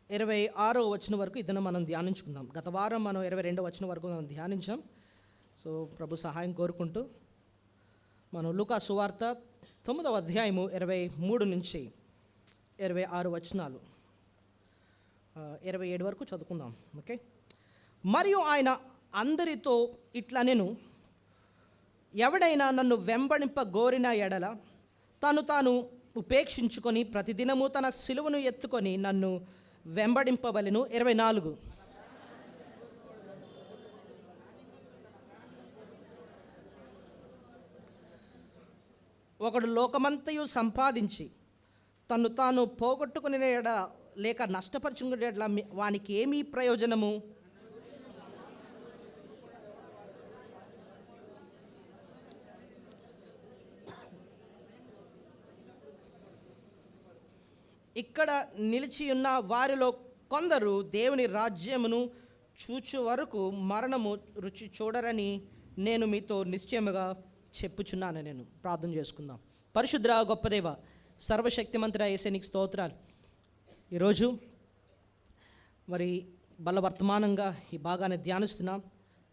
26వ వచనం వరకు ఇదನ್ನು మనం ధ్యానించుకుందాం. గత వారం మనం 22వ వచనం వరకు మనం ధ్యానించాం. సో ప్రభు సహాయం కోరుకుంటూ మనం లూకా సువార్త 9వ అధ్యాయము 23 నుంచి 26 వచనాలు 27 వరకు చదువుకుందాం. ఓకే. మరియు ఆయన అందరితో ఇట్లా, నేను ఎవడైనా నన్ను వెంబడింప గోరిన ఎడల తాను ఉపేక్షించుకొని ప్రతిదినము తన సిలువను ఎత్తుకొని నన్ను వెంబడింపవలెను. 24 ఒకడు లోకమంతయు సంపాదించి తాను పోగొట్టుకునే ఎడ లేక నష్టపరుచుకునే ఎడల వానికి ఏమీ ప్రయోజనము? ఇక్కడ నిలిచి ఉన్న వారిలో కొందరు దేవుని రాజ్యమును చూచు వరకు మరణము రుచి చూడరని నేను మీతో నిశ్చయముగా చెప్పుచున్నాను. నేను ప్రార్థన చేసుకుందాం. పరిశుద్ర గొప్ప దేవ, సర్వశక్తిమంతుడా యేసే నీకు స్తోత్రాలు. ఈరోజు మరి బలవర్తమానంగా ఈ భాగాన్ని ధ్యానిస్తున్నాం.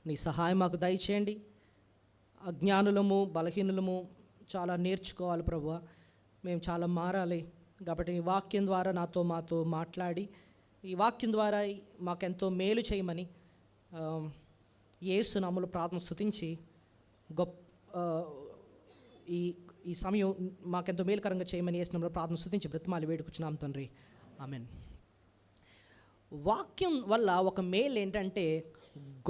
నీ సహాయం మాకు దయచేయండి. అజ్ఞానులము, బలహీనులము చాలా నేర్చుకోవాలి ప్రభువా. మేము చాలా మారాలి. కాబట్టి ఈ వాక్యం ద్వారా మాతో మాట్లాడి ఈ వాక్యం ద్వారా మాకెంతో మేలు చేయమని యేసు నామములో ప్రార్థన స్తుతించి ఈ సమయం మాకెంతో మేలుకరంగా చేయమని యేసు నామములో ప్రార్థన స్తుతించి బ్రతిమాలి వేడుకుచున్నాం తండ్రి. ఆమెన్. వాక్యం వల్ల ఒక మేలు ఏంటంటే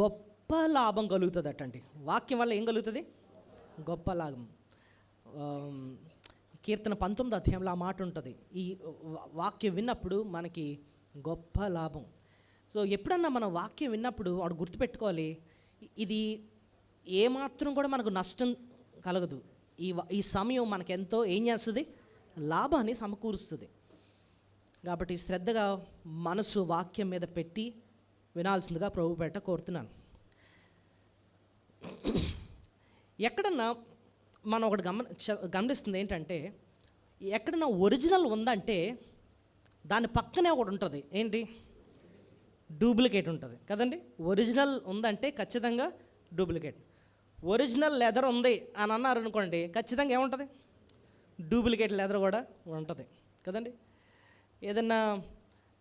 గొప్ప లాభం కలుగుతుందటండి. వాక్యం వల్ల ఏం కలుగుతుంది? గొప్ప లాభం. కీర్తన 19వ అధ్యాయంలో ఆ మాట ఉంటుంది. ఈ వాక్యం విన్నప్పుడు మనకి గొప్ప లాభం. సో ఎప్పుడన్నా మనం వాక్యం విన్నప్పుడు వాడు గుర్తుపెట్టుకోవాలి, ఇది ఏమాత్రం కూడా మనకు నష్టం కలగదు. ఈ సమయం మనకెంతో ఏం చేస్తుంది? లాభాన్ని సమకూరుస్తుంది. కాబట్టి శ్రద్ధగా మనసు వాక్యం మీద పెట్టి వినాల్సిందిగా ప్రభుపేట కోరుతున్నాను. ఎక్కడన్నా మనం ఒకటి గమనిస్తుంది ఏంటంటే, ఎక్కడన్నా ఒరిజినల్ ఉందంటే దాని పక్కనే ఒకటి ఉంటుంది. ఏంటి? డూప్లికేట్ ఉంటుంది కదండి. ఒరిజినల్ ఉందంటే ఖచ్చితంగా డూప్లికేట్. ఒరిజినల్ లెదర్ ఉంది అని అన్నారు అనుకోండి, ఖచ్చితంగా ఏముంటుంది? డూప్లికేట్ లెదర్ కూడా ఉంటుంది కదండి. ఏదన్నా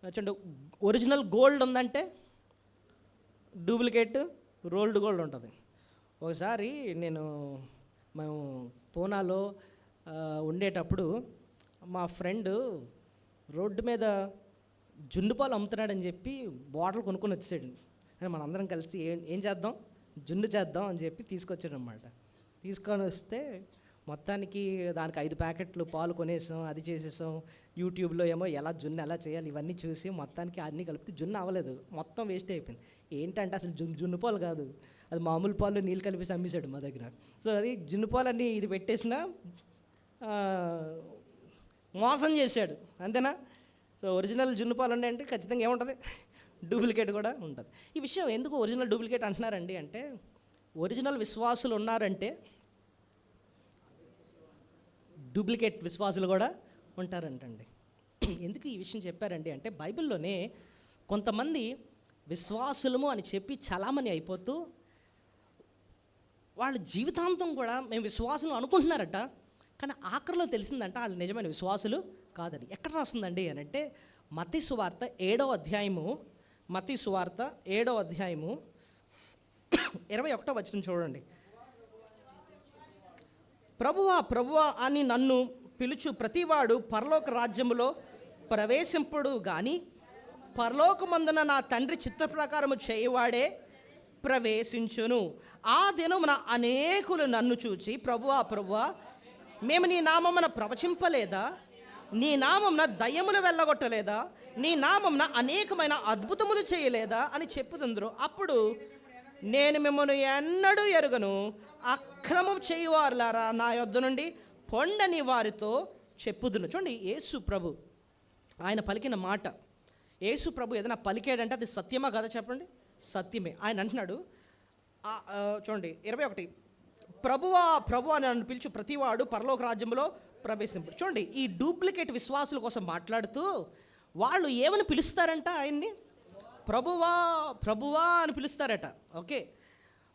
చూడండి, ఒరిజినల్ గోల్డ్ ఉందంటే డూప్లికేట్ రోల్డ్ గోల్డ్ ఉంటుంది. ఒకసారి మేము పూనాలో ఉండేటప్పుడు మా ఫ్రెండ్ రోడ్డు మీద జున్నుపాలు అమ్ముతున్నాడని చెప్పి బాటిల్ కొనుక్కొని వచ్చాడు. కానీ మనందరం కలిసి ఏం చేద్దాం, జున్ను చేద్దాం అని చెప్పి తీసుకొచ్చాడు అనమాట. తీసుకొని వస్తే మొత్తానికి దానికి 5 ప్యాకెట్లు పాలు కొనేసాం, అది చేసేసాం. యూట్యూబ్లో ఏమో జున్ను ఎలా చేయాలి ఇవన్నీ చూసి మొత్తానికి అన్నీ కలిపితే జున్ను అవ్వలేదు, మొత్తం వేస్ట్ అయిపోయింది. ఏంటంటే అసలు జున్ను పాలు కాదు, అది మామూలు పాలు నీళ్ళు కలిపేసి అమ్మేశాడు మా దగ్గర. సో అది జున్ను పాలన్నీ ఇది పెట్టేసిన మోసం చేశాడు, అంతేనా? సో ఒరిజినల్ జున్ను పాలు ఉన్నాయంటే ఖచ్చితంగా ఏముంటుంది? డూప్లికేట్ కూడా ఉంటుంది. ఈ విషయం ఎందుకు ఒరిజినల్ డూప్లికేట్ అంటున్నారండి అంటే, ఒరిజినల్ విశ్వాసులు ఉన్నారంటే డూప్లికేట్ విశ్వాసులు కూడా ఉంటారంటండి. ఎందుకు ఈ విషయం చెప్పారండి అంటే, బైబిల్లోనే కొంతమంది విశ్వాసులము అని చెప్పి చలామణి అయిపోతూ వాళ్ళ జీవితాంతం కూడా మేము విశ్వాసులు అనుకుంటున్నారట, కానీ ఆఖరిలో తెలిసిందంట వాళ్ళు నిజమైన విశ్వాసులు కాదని. ఎక్కడ రాస్తుందండి అని అంటే, మత్తయి సువార్త 7వ అధ్యాయము 21వ వచనం చూడండి. ప్రభువా అని నన్ను పిలుచు ప్రతివాడు పరలోక రాజ్యములో ప్రవేశింపుడు గాని పరలోకమందున నా తండ్రి చిత్త ప్రకారము చేయవాడే ప్రవేశించును. ఆ దినమున అనేకులు నన్ను చూచి ప్రభువా మేము నీ నామమున ప్రవచింపలేదా? నీ నామమున దయ్యములు వెళ్ళగొట్టలేదా? నీ నామమున అనేకమైన అద్భుతములు చేయలేదా అని చెప్పుదుందరు. అప్పుడు నేను మిమ్మల్ని ఎన్నడూ ఎరుగను, అక్రమం చేయువారులారా నా యొద్ద నుండి పొండని వారితో చెప్పుదును. చూడండి, యేసు ప్రభు ఆయన పలికిన మాట. యేసు ప్రభు ఏదైనా పలికాడంటే అది సత్యమా కదా? చెప్పండి, సత్యమే. ఆయన అంటున్నాడు, చూడండి 21, ప్రభువా అని నన్ను పిలుచు ప్రతివాడు పరలోక రాజ్యంలో ప్రవేశింపు. చూడండి, ఈ డూప్లికేట్ విశ్వాసుల కోసం మాట్లాడుతూ వాళ్ళు ఏమని పిలుస్తారంట ఆయన్ని? ప్రభువా ప్రభువా అని పిలుస్తారట. ఓకే,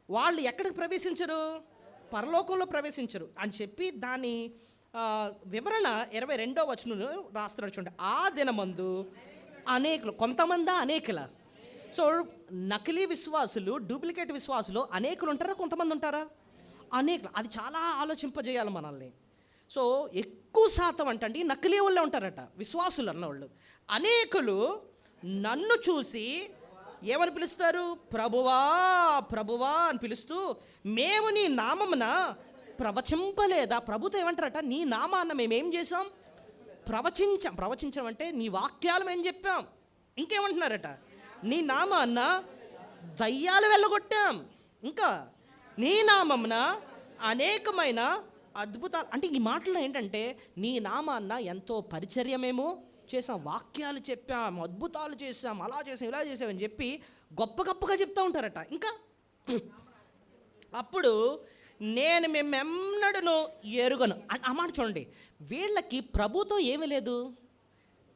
వాళ్ళు ఎక్కడికి ప్రవేశించరు? పరలోకంలో ప్రవేశించరు అని చెప్పి దాని వివరణ 22వ వచనంలో రాస్తున్నాడు చూడండి. ఆ దినమందు అనేకులు, కొంతమంది అనేకుల. సో నకిలీ విశ్వాసులు, డూప్లికేట్ విశ్వాసులు అనేకులు ఉంటారా, కొంతమంది ఉంటారా? అనేకులు. అది చాలా ఆలోచింపజేయాలి మనల్ని. సో ఎక్కువ శాతం అంటే నకిలీ వాళ్ళే ఉంటారట, విశ్వాసులు అన్నవాళ్ళు. అనేకులు నన్ను చూసి ఏమని పిలుస్తారు? ప్రభువా ప్రభువా అని పిలుస్తూ, మేము నీ నామమున ప్రవచింపలేదా? ప్రభుతో ఏమంటారట? నీ నామాన్న మేమేం చేసాం? ప్రవచించం అంటే నీ వాక్యాలు మేము చెప్పాం. ఇంకేమంటున్నారట? నీ నామాన్న దయ్యాలు వెళ్ళగొట్టాం, ఇంకా నీ నామమున అనేకమైన అద్భుతాలు. అంటే ఈ మాటలో ఏంటంటే నీ నామాన్న ఎంతో పరిచర్య మేము చేసాం, వాక్యాలు చెప్పాం, అద్భుతాలు చేసాం, అలా చేసాం ఇలా చేసామని చెప్పి గొప్ప గొప్పగా చెప్తూ ఉంటారట. ఇంకా అప్పుడు నేను మేమెన్నడను ఎరుగను ఆ మాట చూడండి. వీళ్ళకి ప్రభుతో ఏమీ లేదు,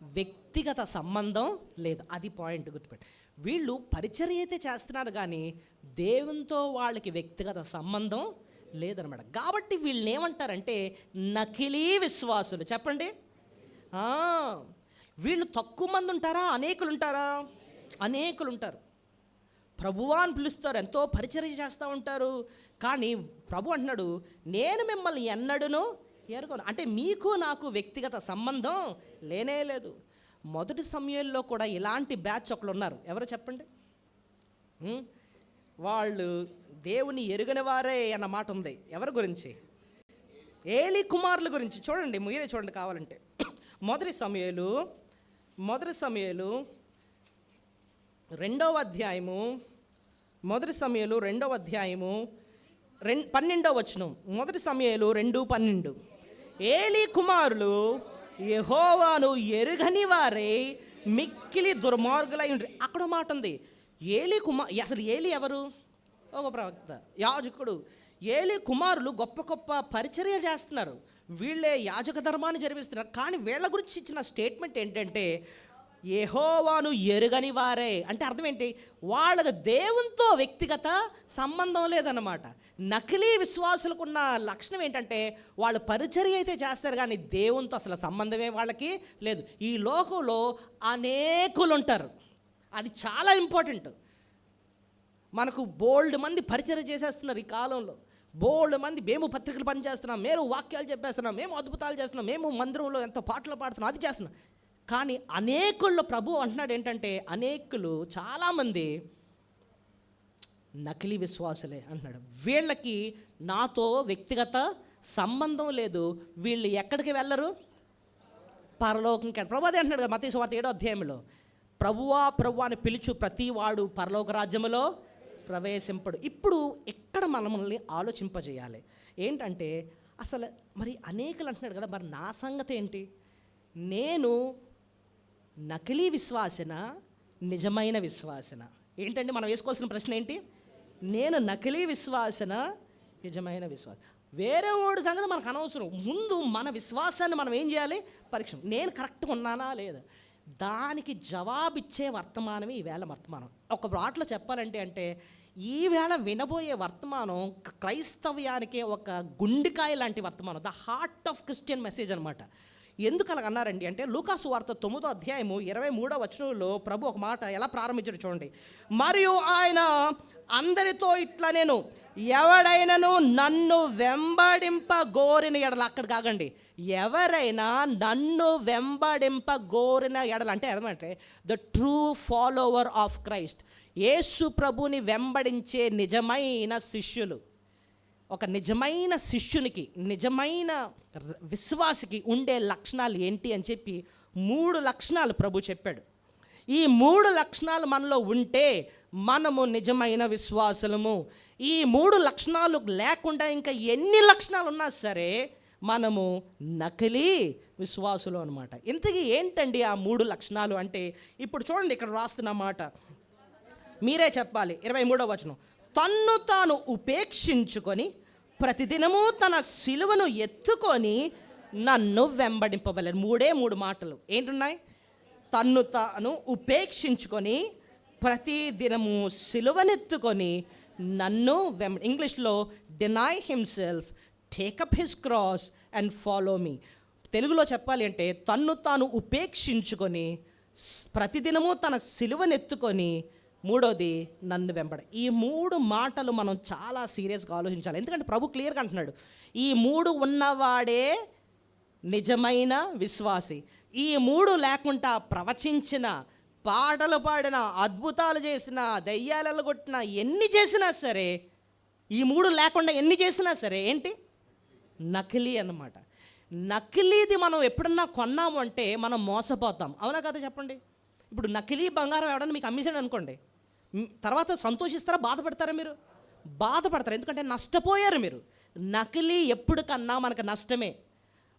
వ్యక్తిగత సంబంధం లేదు. అది పాయింట్ గుర్తుపెట్టి. వీళ్ళు పరిచర్య అయితే చేస్తున్నారు కానీ దేవునితో వాళ్ళకి వ్యక్తిగత సంబంధం లేదనమాట. కాబట్టి వీళ్ళని ఏమంటారంటే నకిలీ విశ్వాసులు. చెప్పండి, వీళ్ళు తక్కువ మంది ఉంటారా, అనేకులు ఉంటారా? అనేకులు ఉంటారు. ప్రభువా అని పిలుస్తారు, ఎంతో పరిచర్య చేస్తూ ఉంటారు. కానీ ప్రభు అంటున్నాడు, నేను మిమ్మల్ని ఎన్నడూను ఎరుగను. అంటే మీకు నాకు వ్యక్తిగత సంబంధం లేనే లేదు. మొదటి సమయంలో కూడా ఇలాంటి బ్యాచ్ ఒకళ్ళు ఉన్నారు. ఎవరు చెప్పండి? వాళ్ళు దేవుని ఎరుగని వారే అన్న మాట ఉంది. ఎవరి గురించి? ఏలీ కుమారుల గురించి. చూడండి, మీరే చూడండి కావాలంటే. మొదటి సమయలు 2వ అధ్యాయము, మొదటి సమయలు 2వ అధ్యాయము 12వ వచనం. మొదటి సమయలు 2:12. ఏలీ కుమారులు యెహోవాను ఎరుగని వారే మిక్కిలి దుర్మార్గులై ఉండ్రి. అక్కడ మాట ఉంది. అసలు ఏలీ ఎవరు? ఒక ప్రవక్త, యాజకుడు. ఏలీ కుమారులు గొప్ప గొప్ప పరిచర్య చేస్తున్నారు, వీళ్ళే యాజక ధర్మాన్ని జరిపిస్తున్నారు. కానీ వీళ్ళ గురించి ఇచ్చిన స్టేట్మెంట్ ఏంటంటే యెహోవాను ఎరుగని వారే. అంటే అర్థం ఏంటి? వాళ్ళకి దేవునితో వ్యక్తిగత సంబంధం లేదన్నమాట. నకిలీ విశ్వాసులకున్న లక్షణం ఏంటంటే వాళ్ళు పరిచర్య అయితే చేస్తారు కానీ దేవునితో అసలు సంబంధమే వాళ్ళకి లేదు. ఈ లోకంలో అనేకులు ఉంటారు, అది చాలా ఇంపార్టెంట్. మనకు బోల్డ్ మంది పరిచర్య చేసేస్తున్నారు ఈ కాలంలో. బోల్డ్ మంది మేము పత్రికలు పనిచేస్తున్నాం, మేము వాక్యాలు చెప్పేస్తున్నాం, మేము అద్భుతాలు చేస్తున్నాం, మేము మందిరంలో ఎంతో పాటలు పాడుతున్నాం, అది చేస్తున్నాం. కానీ అనేకుల్లో ప్రభు అంటున్నాడు ఏంటంటే అనేకులు చాలామంది నకిలీ విశ్వాసులే అంటున్నాడు. వీళ్ళకి నాతో వ్యక్తిగత సంబంధం లేదు, వీళ్ళు ఎక్కడికి వెళ్ళరు? పరలోకంకి. ప్రభు అదే అంటున్నాడు కదా మత్తయి సువార్త 7వ అధ్యాయంలో, ప్రభువా ప్రభువా అని పిలుచు ప్రతి వాడు పరలోక రాజ్యములో ప్రవేశింపడు. ఇప్పుడు ఇక్కడ మనల్ని ఆలోచింపజేయాలి ఏంటంటే అసలు మరి అనేకులు అంటున్నాడు కదా, మరి నా సంగతి ఏంటి? నేను నకిలీ విశ్వాసన, నిజమైన విశ్వాసన? ఏంటంటే మనం వేసుకోవాల్సిన ప్రశ్న ఏంటి? నేను నకిలీ విశ్వాసన, నిజమైన విశ్వాసం? వేరే వాడి సంగతి మనకు అనవసరం. ముందు మన విశ్వాసాన్ని మనం ఏం చేయాలి? పరీక్ష. నేను కరెక్ట్గా ఉన్నానా లేదా? దానికి జవాబిచ్చే వర్తమానమే ఈవేళ వర్తమానం. ఒక మాటలో చెప్పాలంటే ఈవేళ వినబోయే వర్తమానం క్రైస్తవ్యానికి ఒక గుండెకాయ లాంటి వర్తమానం, the heart of Christian message అనమాట. ఎందుకు అలా అన్నారండి అంటే లూకాసు వార్త 9వ అధ్యాయము 23వ వచనంలో ప్రభు ఒక మాట ఎలా ప్రారంభించాడు చూడండి. మరియు ఆయన అందరితో ఇట్లా, నేను ఎవడైనాను నన్ను వెంబడింప గోరిన ఎడల. అక్కడ కాగండి, ఎవరైనా నన్ను వెంబడింప గోరిన ఎడల అంటే ఏమంటే the true follower of Christ. యేసు ప్రభుని వెంబడించే నిజమైన శిష్యులు. ఒక నిజమైన శిష్యునికి, నిజమైన విశ్వాసికి ఉండే లక్షణాలు ఏంటి అని చెప్పి 3 లక్షణాలు ప్రభు చెప్పాడు. ఈ 3 లక్షణాలు మనలో ఉంటే మనము నిజమైన విశ్వాసులము. ఈ 3 లక్షణాలు లేకుండా ఇంకా ఎన్ని లక్షణాలు ఉన్నా సరే మనము నకిలీ విశ్వాసులు అనమాట. ఇంతకీ ఏంటండి ఆ 3 లక్షణాలు అంటే ఇప్పుడు చూడండి, ఇక్కడ రాస్తున్న మాట మీరే చెప్పాలి. 23వ వచనం, తన్ను తాను ఉపేక్షించుకొని ప్రతిదినము తన సిలువను ఎత్తుకొని నన్ను వెంబడింపవలెను. 3 మాటలు ఏంటున్నాయి? తన్ను తాను ఉపేక్షించుకొని ప్రతి దినము సిలువనెత్తుకొని నన్ను ఇంగ్లీష్లో deny himself, take up his cross and follow me. తెలుగులో చెప్పాలి అంటే తన్ను తాను ఉపేక్షించుకొని ప్రతిదినము తన సిలువనెత్తుకొని మూడోది నన్ను వెంబడి. ఈ 3 మాటలు మనం చాలా సీరియస్గా ఆలోచించాలి. ఎందుకంటే ప్రభు క్లియర్గా అంటున్నాడు, ఈ 3 ఉన్నవాడే నిజమైన విశ్వాసి. ఈ 3 లేకుండా ప్రవచించిన, పాటలు పాడిన, అద్భుతాలు చేసిన, దయ్యాలు కొట్టిన, ఎన్ని చేసినా సరే, ఈ 3 లేకుండా ఎన్ని చేసినా సరే ఏంటి? నకిలీ అన్నమాట. నకిలీది మనం ఎప్పుడన్నా కొన్నాము అంటే మనం మోసపోతాం. అవునా కదా చెప్పండి? ఇప్పుడు నకిలీ బంగారం ఎవడన్నా మీకు అమ్మేసాడు అనుకోండి, తర్వాత సంతోషిస్తారా, బాధపడతారా? మీరు బాధపడతారు, ఎందుకంటే నష్టపోయారు మీరు. నకిలీ ఎప్పుడు కన్నా మనకు నష్టమే.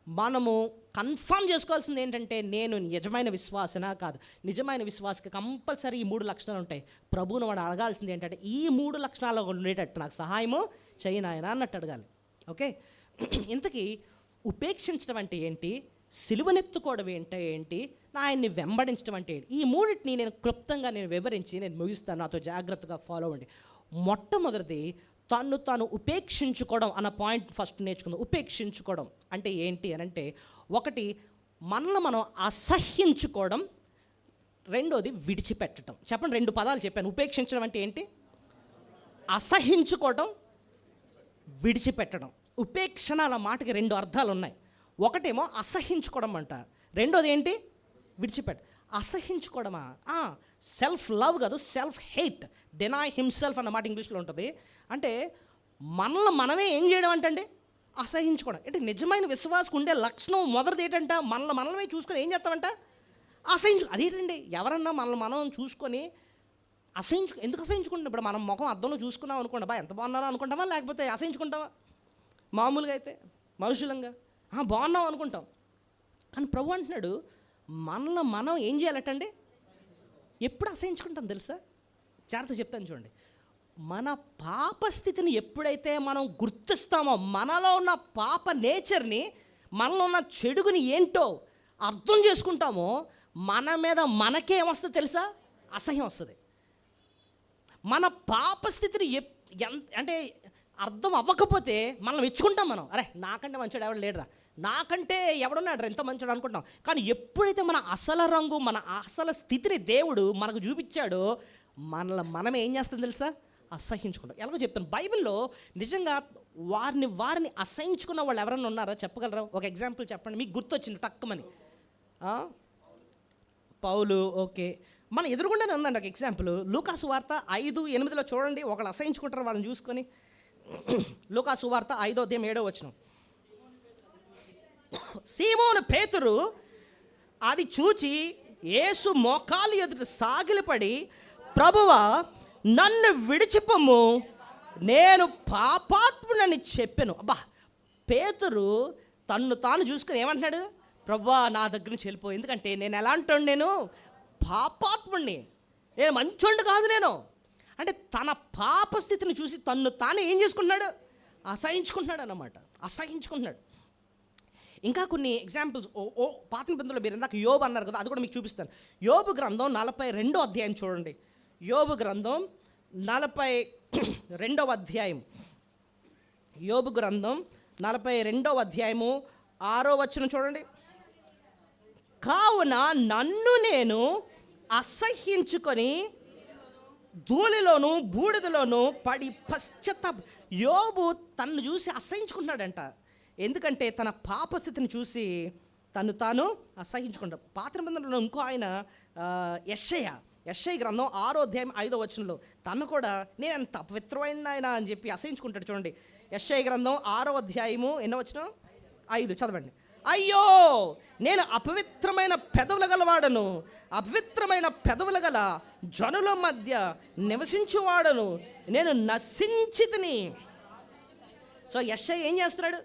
మనము కన్ఫర్మ్ చేసుకోవాల్సింది ఏంటంటే, నేను నిజమైన విశ్వాసనా కాదు. నిజమైన విశ్వాసకి కంపల్సరీ ఈ 3 లక్షణాలు ఉంటాయి. ప్రభువును వాడు అడగాల్సింది ఏంటంటే, ఈ 3 లక్షణాలు ఉండేటట్టు నాకు సహాయము చేయి నాయనా అన్నట్టు అడగాలి. ఓకే, ఇంతకీ ఉపేక్షించడం అంటే ఏంటి, సిలువనెత్తుకోవడం ఏంటి, ఆయన్ని వెంబడించడం అంటే ఏంటి? ఈ 3టిని నేను క్లుప్తంగా వివరించి నేను ముగిస్తాను. నాతో జాగ్రత్తగా ఫాలో అవ్వండి. మొట్టమొదటిది తను తాను ఉపేక్షించుకోవడం అన్న పాయింట్ ఫస్ట్ నేర్చుకుందాం. ఉపేక్షించుకోవడం అంటే ఏంటి అని అంటే, ఒకటి మనల్ని మనం అసహ్యించుకోవడం, రెండోది విడిచిపెట్టడం. చెప్పండి, 2 పదాలు చెప్పాను. ఉపేక్షించడం అంటే ఏంటి? అసహించుకోవడం, విడిచిపెట్టడం. ఉపేక్షణ అన్న మాటకి 2 అర్థాలు ఉన్నాయి. ఒకటేమో అసహించుకోవడం అంట, రెండోది ఏంటి? విడిచిపెట్ట. అసహించుకోవడమా? సెల్ఫ్ లవ్ కాదు, సెల్ఫ్ హేట్. డినై హిమ్సెల్ఫ్ అన్న మాట ఇంగ్లీష్లో ఉంటుంది. అంటే మనల్ని మనమే ఏం చేయడం అంటే అసహించుకోవడం. అంటే నిజమైన విశ్వాసకు ఉండే లక్షణం మొదటిది ఏంటంట, మనమే చూసుకొని ఏం చేస్తామంట? అదేంటండి, ఎవరన్నా మనల్ని మనం చూసుకొని ఎందుకు అసహించుకుంటాం? ఇప్పుడు మనం ముఖం అద్దంలో చూసుకున్నాం అనుకోండి, బా ఎంత బాగున్నానో అనుకుంటామా, లేకపోతే అసహించుకుంటామా? మామూలుగా అయితే మనుషులంగా బాగున్నాం అనుకుంటాం. కానీ ప్రభు అంటున్నాడు, మనలో మనం ఏం చేయాలటండి? ఎప్పుడు అసహించుకుంటాం తెలుసా? జాగ్రత్త చెప్తాను చూడండి. మన పాప స్థితిని ఎప్పుడైతే మనం గుర్తిస్తామో, మనలో ఉన్న పాప నేచర్ని, మనలో ఉన్న చెడుగుని ఏంటో అర్థం చేసుకుంటామో, మన మీద మనకే ఏమొస్తుంది తెలుసా? అసహ్యం వస్తుంది. మన పాప స్థితిని అంటే అర్థం అవ్వకపోతే మనం మెచ్చుకుంటాం. మనం అరే నాకంటే మంచోడు ఎవడు లేడురా, నాకంటే ఎవడున్నాడు ఎంత మంచోడు అనుకుంటాం. కానీ ఎప్పుడైతే మన అసలు రంగు, మన అసలు స్థితిని దేవుడు మనకు చూపించాడో, మనం ఏం చేస్తాం తెలుసా? అసహించుకుంటాం. ఎలాగో చెప్తాను. బైబిల్లో నిజంగా వారిని అసహించుకున్న వాళ్ళు ఎవరైనా ఉన్నారా? చెప్పగలరా? ఒక ఎగ్జాంపుల్ చెప్పండి, మీకు గుర్తొచ్చింది టక్కుమని. పౌలు. ఓకే, మన ఎదురుగుండానే ఉందండి ఒక ఎగ్జాంపుల్. లూకాసు వార్త 5:8 చూడండి. ఒకళ్ళు అసహించుకుంటారు వాళ్ళని చూసుకొని. లూకాసు వార్త 5:7 సీమోను పేతురు అది చూచి యేసు మోకాలు ఎదుట సాగిలపడి, ప్రభువా నన్ను విడిచిపొమ్ము, నేను పాపాత్ముడని చెప్పాను. అబ్బా, పేతురు తన్ను తాను చూసుకుని ఏమంటున్నాడు? ప్రభువా నా దగ్గర నుంచి వెళ్ళిపో, ఎందుకంటే నేను ఎలాంటి, నేను పాపాత్ముడిని, నేను మంచోండి కాదు నేను. అంటే తన పాప స్థితిని చూసి తన్ను తానే ఏం చేసుకుంటున్నాడు? అసహించుకుంటున్నాడు అన్నమాట. అసహించుకుంటున్నాడు. ఇంకా కొన్ని ఎగ్జాంపుల్స్ పాత నిబంధనలో మీరు ఇందాక యోబు అన్నారు కదా, అది కూడా మీకు చూపిస్తాను. యోబు గ్రంథం 42 చూడండి. యోబు గ్రంథం 42 యోబు గ్రంథం 42 6 చూడండి. కావున నన్ను నేను అసహ్యించుకొని ధూళిలోను బూడిదలోను పడి యోబు తన్ను చూసి అసహించుకుంటున్నాడంట. ఎందుకంటే తన పాపస్థితిని చూసి తను తాను అసహించుకుంటాడు. పాత నిబంధనలో ఇంకో ఆయన యెషయా గ్రంథం 6:5 తను కూడా నేను అంత అపవిత్రమైన ఆయన అని చెప్పి అసహించుకుంటాడు. చూడండి, యెషయా గ్రంథం 6:5 5 చదవండి. అయ్యో, నేను అపవిత్రమైన పెదవుల గలవాడను, అపవిత్రమైన పెదవుల గల జనుల మధ్య నివసించువాడను, నేను నశించితిని. సో యెషయా ఏం చేస్తున్నాడు?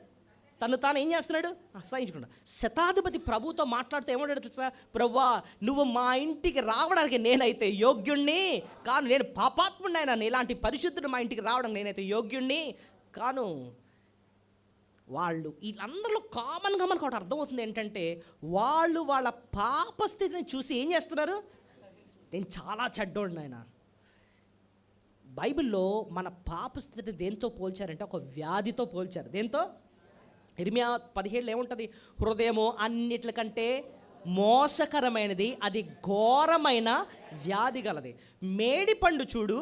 తను తాను ఏం చేస్తున్నాడు? అసహించుకుంటాడు. శతాధిపతి ప్రభుతో మాట్లాడుతూ ఏమంటాడు తెలుసా? ప్రభువా నువ్వు మా ఇంటికి రావడానికి నేనైతే యోగ్యుణ్ణి కాను, నేను పాపాత్ముడిని అయినా, ఇలాంటి పరిశుద్ధుడు మా ఇంటికి రావడానికి నేనైతే యోగ్యుణ్ణి కాను. వీళ్ళందరిలో కామన్గా మనకు ఒకటి అర్థమవుతుంది ఏంటంటే, వాళ్ళ పాప స్థితిని చూసి ఏం చేస్తున్నారు, నేను చాలా చెడ్డోడిని ఆయన. బైబిల్లో మన పాప స్థితిని దేంతో పోల్చారంటే ఒక వ్యాధితో పోల్చారు. దేంతో? ఇర్మియా 17 ఏముంటుంది, హృదయము అన్నిటికంటే మోసకరమైనది, అది ఘోరమైన వ్యాధి గలది. మేడి పండు చూడు,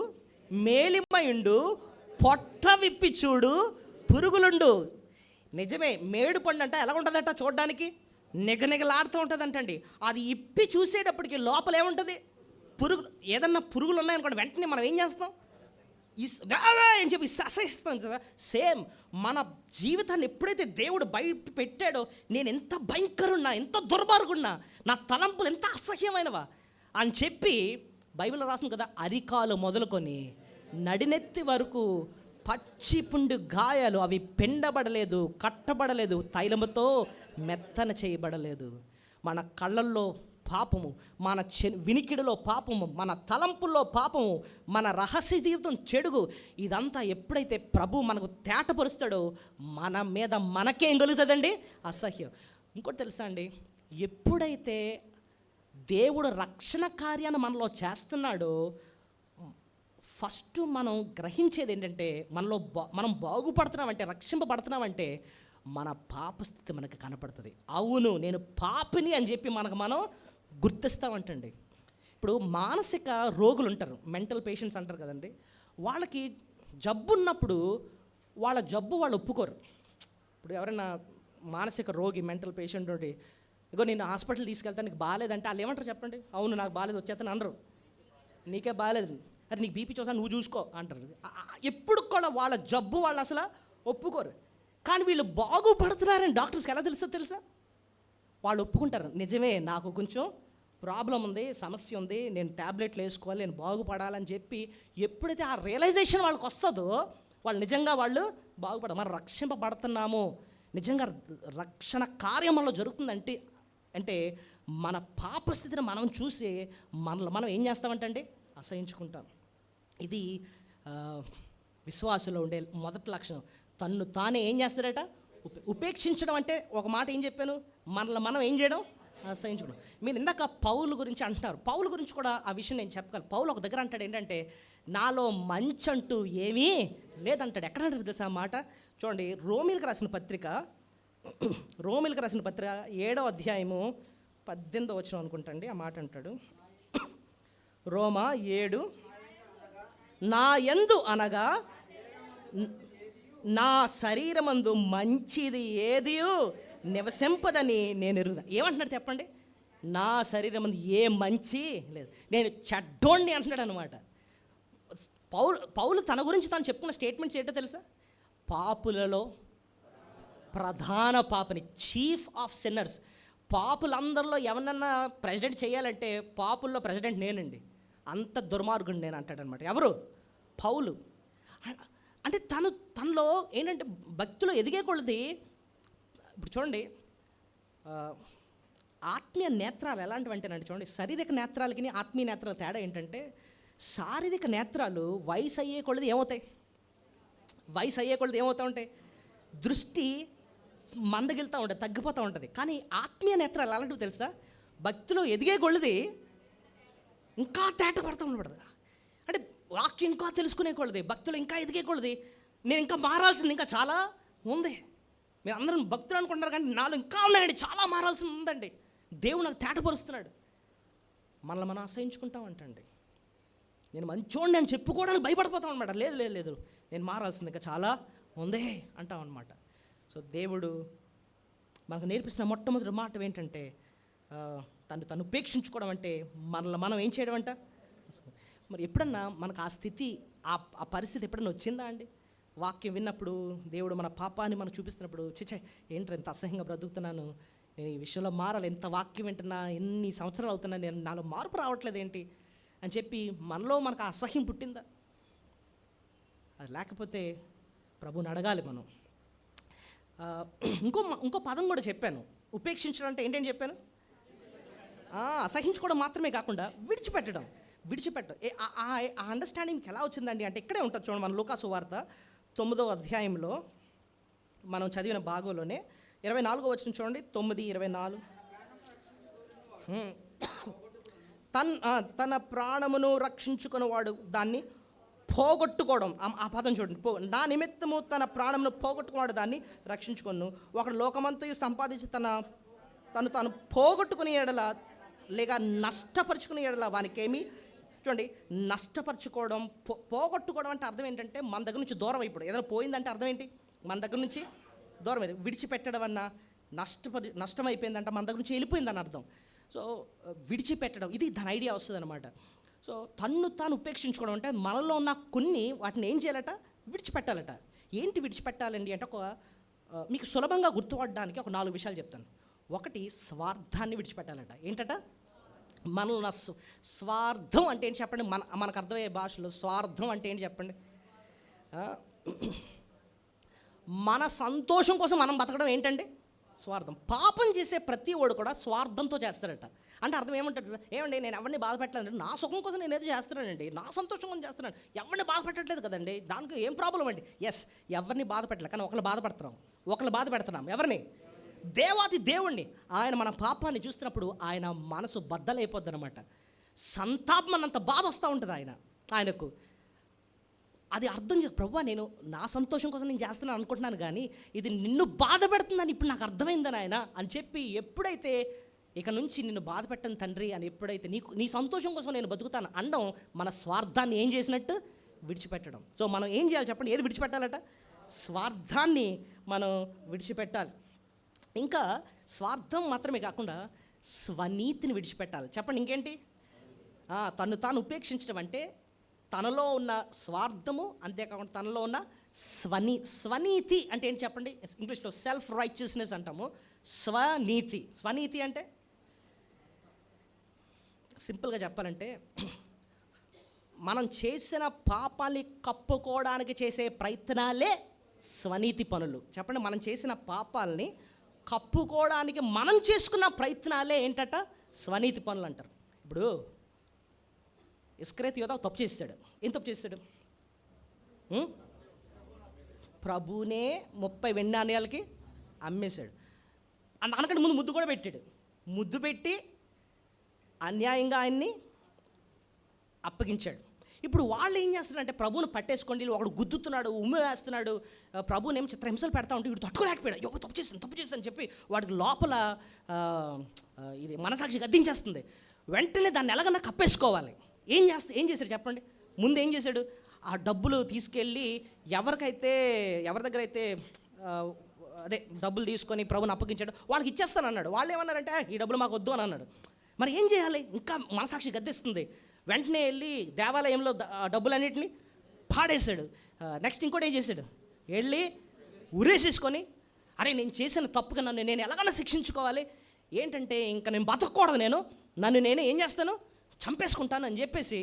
మేలిమయుండు, పొట్ట విప్పి చూడు, పురుగులుండు. నిజమే, మేడి పండు అంటే ఎలా ఉంటుందట చూడడానికి, నిగనిగలాడుతూ ఉంటుందంటండి. అది ఇప్పి చూసేటప్పటికి లోపల ఏముంటుంది, ఏదన్నా పురుగులు ఉన్నాయనుకోండి, వెంటనే మనం ఏం చేస్తాం, అని చెప్పి అసహిస్తాం కదా. సేమ్ మన జీవితాన్ని ఎప్పుడైతే దేవుడు బయట పెట్టాడో, నేను ఎంత భయంకరున్నా, ఎంత దుర్మార్గున్నా, నా తలంపులు ఎంత అసహ్యమైనవా అని చెప్పి బైబిల్లో రాసింది కదా, అరికాలు మొదలుకొని నడినెత్తి వరకు పచ్చి పుండు గాయాలు, అవి పెండబడలేదు, కట్టబడలేదు, తైలముతో మెత్తన చేయబడలేదు. మన కళ్ళల్లో పాపము, మన వినికిడిలో పాపము, మన తలంపుల్లో పాపము, మన రహస్య జీవితం చెడుగు, ఇదంతా ఎప్పుడైతే ప్రభు మనకు తేటపరుస్తాడో మన మీద మనకేం కలుగుతుందండి, అసహ్యం. ఇంకోటి తెలుసా అండి, ఎప్పుడైతే దేవుడు రక్షణ కార్యాన్ని మనలో చేస్తున్నాడో, ఫస్ట్ మనం గ్రహించేది ఏంటంటే, మనం బాగుపడుతున్నామంటే, రక్షింపబడుతున్నామంటే మన పాపస్థితి మనకు కనపడుతుంది. అవును, నేను పాపిని అని చెప్పి మనం గుర్తిస్తామంటండి. ఇప్పుడు మానసిక రోగులు ఉంటారు, మెంటల్ పేషెంట్స్ అంటారు కదండి, వాళ్ళకి జబ్బు ఉన్నప్పుడు వాళ్ళ జబ్బు వాళ్ళు ఒప్పుకోరు. ఇప్పుడు ఎవరైనా మానసిక రోగి, మెంటల్ పేషెంట్ ఉండి, ఇగో నేను హాస్పిటల్ తీసుకెళ్తాను, నీకు బాగాలేదంటే వాళ్ళు ఏమంటారు చెప్పండి, అవును నాకు బాగాలేదు వచ్చేస్తాను అనరు. నీకే బాగాలేదు, అరే నీకు బీపీ చూసా నువ్వు చూసుకో అంటారు. ఎప్పుడు కూడా వాళ్ళ జబ్బు వాళ్ళు అసలు ఒప్పుకోరు. కానీ వీళ్ళు బాగుపడుతున్నారని డాక్టర్స్కి ఎలా తెలుసా, వాళ్ళు ఒప్పుకుంటారు, నిజమే నాకు కొంచెం ప్రాబ్లం ఉంది, సమస్య ఉంది, నేను ట్యాబ్లెట్లు వేసుకోవాలి, నేను బాగుపడాలని చెప్పి ఎప్పుడైతే ఆ రియలైజేషన్ వాళ్ళకి వస్తుందో, వాళ్ళు నిజంగా బాగుపడాలి. మనం రక్షింపబడుతున్నాము, నిజంగా రక్షణ కార్యమంలో జరుగుతుందంటే మన పాపస్థితిని మనం చూసి మనం ఏం చేస్తామంటే అసహించుకుంటాం. ఇది విశ్వాసంలో ఉండే మొదటి లక్షణం. తన్ను తానే ఏం చేస్తాడట, ఉపేక్షించడం. అంటే ఒక మాట ఏం చెప్పాను, మనం ఏం చేయడం, అసహించుకోవడం. మీరు ఇందాక పౌలు గురించి అంటున్నారు, పౌలు గురించి కూడా ఆ విషయం నేను చెప్పగలను. పౌలు ఒక దగ్గర అంటాడు ఏంటంటే, నాలో మంచి అంటూ ఏమీ లేదంటాడు. ఎక్కడ అంటారు తెలుసా ఆ మాట, చూడండి, రోమిలకు రాసిన పత్రిక 7వ అధ్యాయము 18వ వచనం అనుకుంటండి, ఆ మాట అంటాడు. రోమా 7, నా యందు అనగా నా శరీరమందు మంచిది ఏదియు నివసింపదని నేను ఎరుగుదా. ఏమంటున్నాడు చెప్పండి, నా శరీరమందు ఏ మంచి లేదు, నేను చెడ్డోణ్ణి అంటున్నాడు అనమాట. పౌలు తన గురించి తాను చెప్పుకున్న స్టేట్మెంట్స్ ఏంటో తెలుసా, పాపులలో ప్రధాన పాపని, చీఫ్ ఆఫ్ సిన్నర్స్. పాపులందరిలో ఎవరన్నా ప్రెసిడెంట్ చేయాలంటే పాపుల్లో ప్రెసిడెంట్ నేనండి, అంత దుర్మార్గుడు నేను అంటాడనమాట. ఎవరు? పౌలు. అంటే తనలో ఏంటంటే భక్తిలో ఎదిగే కొలది, ఇప్పుడు చూడండి, ఆత్మీయ నేత్రాలు ఎలాంటివంటేనండి, చూడండి, శారీరక నేత్రాలకి ఆత్మీయ నేత్రాల తేడా ఏంటంటే, శారీరక నేత్రాలు వయసు అయ్యే కొలది ఏమవుతాయి, ఏమవుతూ ఉంటాయి, దృష్టి మందగిలుతూ ఉంటుంది, తగ్గిపోతూ ఉంటుంది. కానీ ఆత్మీయ నేత్రాలు ఎలాంటివి తెలుసా, భక్తిలో ఎదిగే కొలది ఇంకా తేట పడుతూ ఉండబడదు. అంటే వాక్యం ఇంకా తెలుసుకునే కొలది, భక్తులు ఇంకా ఎదిగే కొలది, నేను ఇంకా మారాల్సింది ఇంకా చాలా ఉంది. మీరు అందరం భక్తులు అనుకుంటున్నారు, కానీ నాలో ఇంకా ఉన్నాయండి, చాలా మారాల్సింది ఉందండి. దేవుడు నాకు తేటపరుస్తున్నాడు. మనల్ని మనం అసహించుకుంటామంటండి. నేను మంచోడిని అని చెప్పుకోవడానికి భయపడిపోతాం అనమాట. లేదు, నేను మారాల్సింది ఇంకా చాలా ఉందే అంటాం అనమాట. సో దేవుడు మనకు నేర్పిస్తున్న మొట్టమొదటి మాట ఏంటంటే, తను ఉపేక్షించుకోవడం అంటే మనల్ని మనం ఏం చేయడం అంట. మరి ఎప్పుడన్నా మనకు ఆ స్థితి, ఆ పరిస్థితి ఎప్పుడన్నా వచ్చిందా అండి? వాక్యం విన్నప్పుడు దేవుడు మన పాపాన్ని మనకు చూపిస్తున్నప్పుడు, చిచ్చే ఏంట్రా ఇంత అసహ్యంగా బ్రతుకుతున్నాను, నేను ఈ విషయంలో మారాలి, ఎంత వాక్యం వింటున్నా, ఎన్ని సంవత్సరాలు అవుతున్నా, నేను నాలో మార్పు రావట్లేదు ఏంటి అని చెప్పి మనలో మనకు ఆ అసహ్యం పుట్టిందా? అది లేకపోతే ప్రభువుని అడగాలి మనం. ఇంకో పదం కూడా చెప్పాను, ఉపేక్షించడం అంటే ఏంటని చెప్పాను, అసహించుకోవడం మాత్రమే కాకుండా విడిచిపెట్టడం. ఆ అండర్స్టాండింగ్కి ఎలా వచ్చిందండి అంటే, ఇక్కడే ఉంటుంది చూడండి, మన లూకా సువార్త 9వ అధ్యాయంలో మనం చదివిన భాగంలోనే 24వ వచనం చూడండి, 9:24. తన ప్రాణమును రక్షించుకునేవాడు దాన్ని పోగొట్టుకోవడం. ఆ పదం చూడండి, నా నిమిత్తము తన ప్రాణమును పోగొట్టుకున్నాడు దాన్ని రక్షించుకొను. ఒకడు లోకమంతయు సంపాదించి తను పోగొట్టుకునే ఎడల లేక నష్టపరుచుకునే ఎడల వానికేమి. చూడండి, నష్టపరుచుకోవడం, పోగొట్టుకోవడం అంటే అర్థం ఏంటంటే మన దగ్గర నుంచి దూరం అయిపోవడం. ఏదైనా పోయిందంటే అర్థం ఏంటి? మన దగ్గర నుంచి దూరం అయింది. విడిచిపెట్టడం అన్న నష్టం అయిపోయిందంట, మన దగ్గర నుంచి వెళ్ళిపోయిందని అర్థం. సో విడిచిపెట్టడం, ఇది దాని ఐడియా వస్తుంది అనమాట. సో తాను ఉపేక్షించుకోవడం అంటే మనలో ఉన్న కొన్ని వాటిని ఏం చేయాలట? విడిచిపెట్టాలట. ఏంటి విడిచిపెట్టాలండి అంటే మీకు సులభంగా గుర్తుపడడానికి ఒక 4 విషయాలు చెప్తాను. ఒకటి, స్వార్థాన్ని విడిచిపెట్టాలట. ఏంటట? మనలో స్వార్థం అంటే ఏంటి చెప్పండి? మనకు అర్థమయ్యే భాషలో స్వార్థం అంటే ఏంటి చెప్పండి? మన సంతోషం కోసం మనం బతకడం ఏంటండి? స్వార్థం. పాపం చేసే ప్రతి వాడు కూడా స్వార్థంతో చేస్తాడట. అంటే అర్థం ఏమంటాడు? ఏమండి, నేను ఎవరిని బాధ పెట్టలేదండి, నా సుఖం కోసం నేను ఏదో చేస్తున్నానండి, నా సంతోషం కోసం చేస్తున్నాను, ఎవరిని బాధ పెట్టట్లేదు కదండి, దానికి ఏం ప్రాబ్లం అండి? ఎస్, ఎవరిని బాధ పెట్టలేదు, కానీ ఒకళ్ళు బాధ పెడుతున్నాం. ఎవరిని? దేవాది దేవుణ్ణి. ఆయన మన పాపాన్ని చూస్తున్నప్పుడు ఆయన మనసు బద్దలైపోద్ది అనమాట. సంతాపమన్నంత బాధ వస్తూ ఉంటుంది ఆయనకు. అది అర్థం చేసి, ప్రభువా నేను నా సంతోషం కోసం నేను చేస్తున్నాను అనుకుంటున్నాను, కానీ ఇది నిన్ను బాధ పెడుతుందని ఇప్పుడు నాకు అర్థమైందని ఆయన అని చెప్పి, ఎప్పుడైతే ఇక నుంచి నిన్ను బాధ పెట్టను తండ్రి అని ఎప్పుడైతే నీ సంతోషం కోసం నేను బతుకుతాను అనడం, మన స్వార్థాన్ని ఏం చేసినట్టు? విడిచిపెట్టడం. సో మనం ఏం చేయాలి చెప్పండి? ఏది విడిచిపెట్టాలట? స్వార్థాన్ని మనం విడిచిపెట్టాలి. ఇంకా స్వార్థం మాత్రమే కాకుండా స్వనీతిని విడిచిపెట్టాలి. చెప్పండి ఇంకేంటి? తాను ఉపేక్షించడం అంటే తనలో ఉన్న స్వార్థము, అంతేకాకుండా తనలో ఉన్న స్వనీతి అంటే ఏంటి చెప్పండి? ఇంగ్లీష్లో సెల్ఫ్ రైచియస్నెస్ అంటాము. స్వనీతి అంటే సింపుల్గా చెప్పాలంటే మనం చేసిన పాపాన్ని కప్పుకోవడానికి చేసే ప్రయత్నాలే స్వనీతి పనులు. చెప్పండి, మనం చేసిన పాపాలని కప్పుకోవడానికి మనం చేసుకున్న ప్రయత్నాలే ఏంటట? స్వనీతి పనులు అంటారు. ఇప్పుడు ఇస్కరియోతు యోధ తప్పు చేస్తాడు. ఏం తప్పు చేస్తాడు? ప్రభునే 30 వెండి నాణేలకి అమ్మేశాడు. అనకంటే ముందు ముద్దు కూడా పెట్టాడు. ముద్దు పెట్టి అన్యాయంగా ఆయన్ని అప్పగించాడు. ఇప్పుడు వాళ్ళు ఏం చేస్తున్నారంటే ప్రభువును పట్టేసుకోండి, ఒకడు గుద్దుతున్నాడు, ఉమ్మి వేస్తున్నాడు, ప్రభువునేమో చిత్రహింసలు పెడతా ఉంటే వీడు తట్టుకోలేకపోయాడు. ఎవరు తప్పు చేస్తాను అని చెప్పి వాడికి లోపల ఇది మనసాక్షి గద్దించేస్తుంది. వెంటనే దాన్ని ఎలాగన్నా కప్పేసుకోవాలి. ఏం చేశాడు చెప్పండి? ముందు ఏం చేశాడు? ఆ డబ్బులు తీసుకెళ్ళి ఎవరి దగ్గర అయితే డబ్బులు తీసుకొని ప్రభుని అప్పగించాడు వాళ్ళకి ఇచ్చేస్తాను అన్నాడు. వాళ్ళు ఏమన్నారంటే ఈ డబ్బులు మాకు వద్దు అని అన్నాడు. మరి ఏం చేయాలి? ఇంకా మనసాక్షి గద్దిస్తుంది. వెంటనే వెళ్ళి దేవాలయంలో డబ్బులన్నింటినీ పాడేశాడు. నెక్స్ట్ ఇంకోటి ఏం చేశాడు? వెళ్ళి ఉరేసేసుకొని, అరే నేను చేసిన తప్పుగా నేను ఎలాగైనా శిక్షించుకోవాలి, ఏంటంటే ఇంకా నేను బతకూడదు, నన్ను నేనే ఏం చేస్తాను, చంపేసుకుంటాను అని చెప్పేసి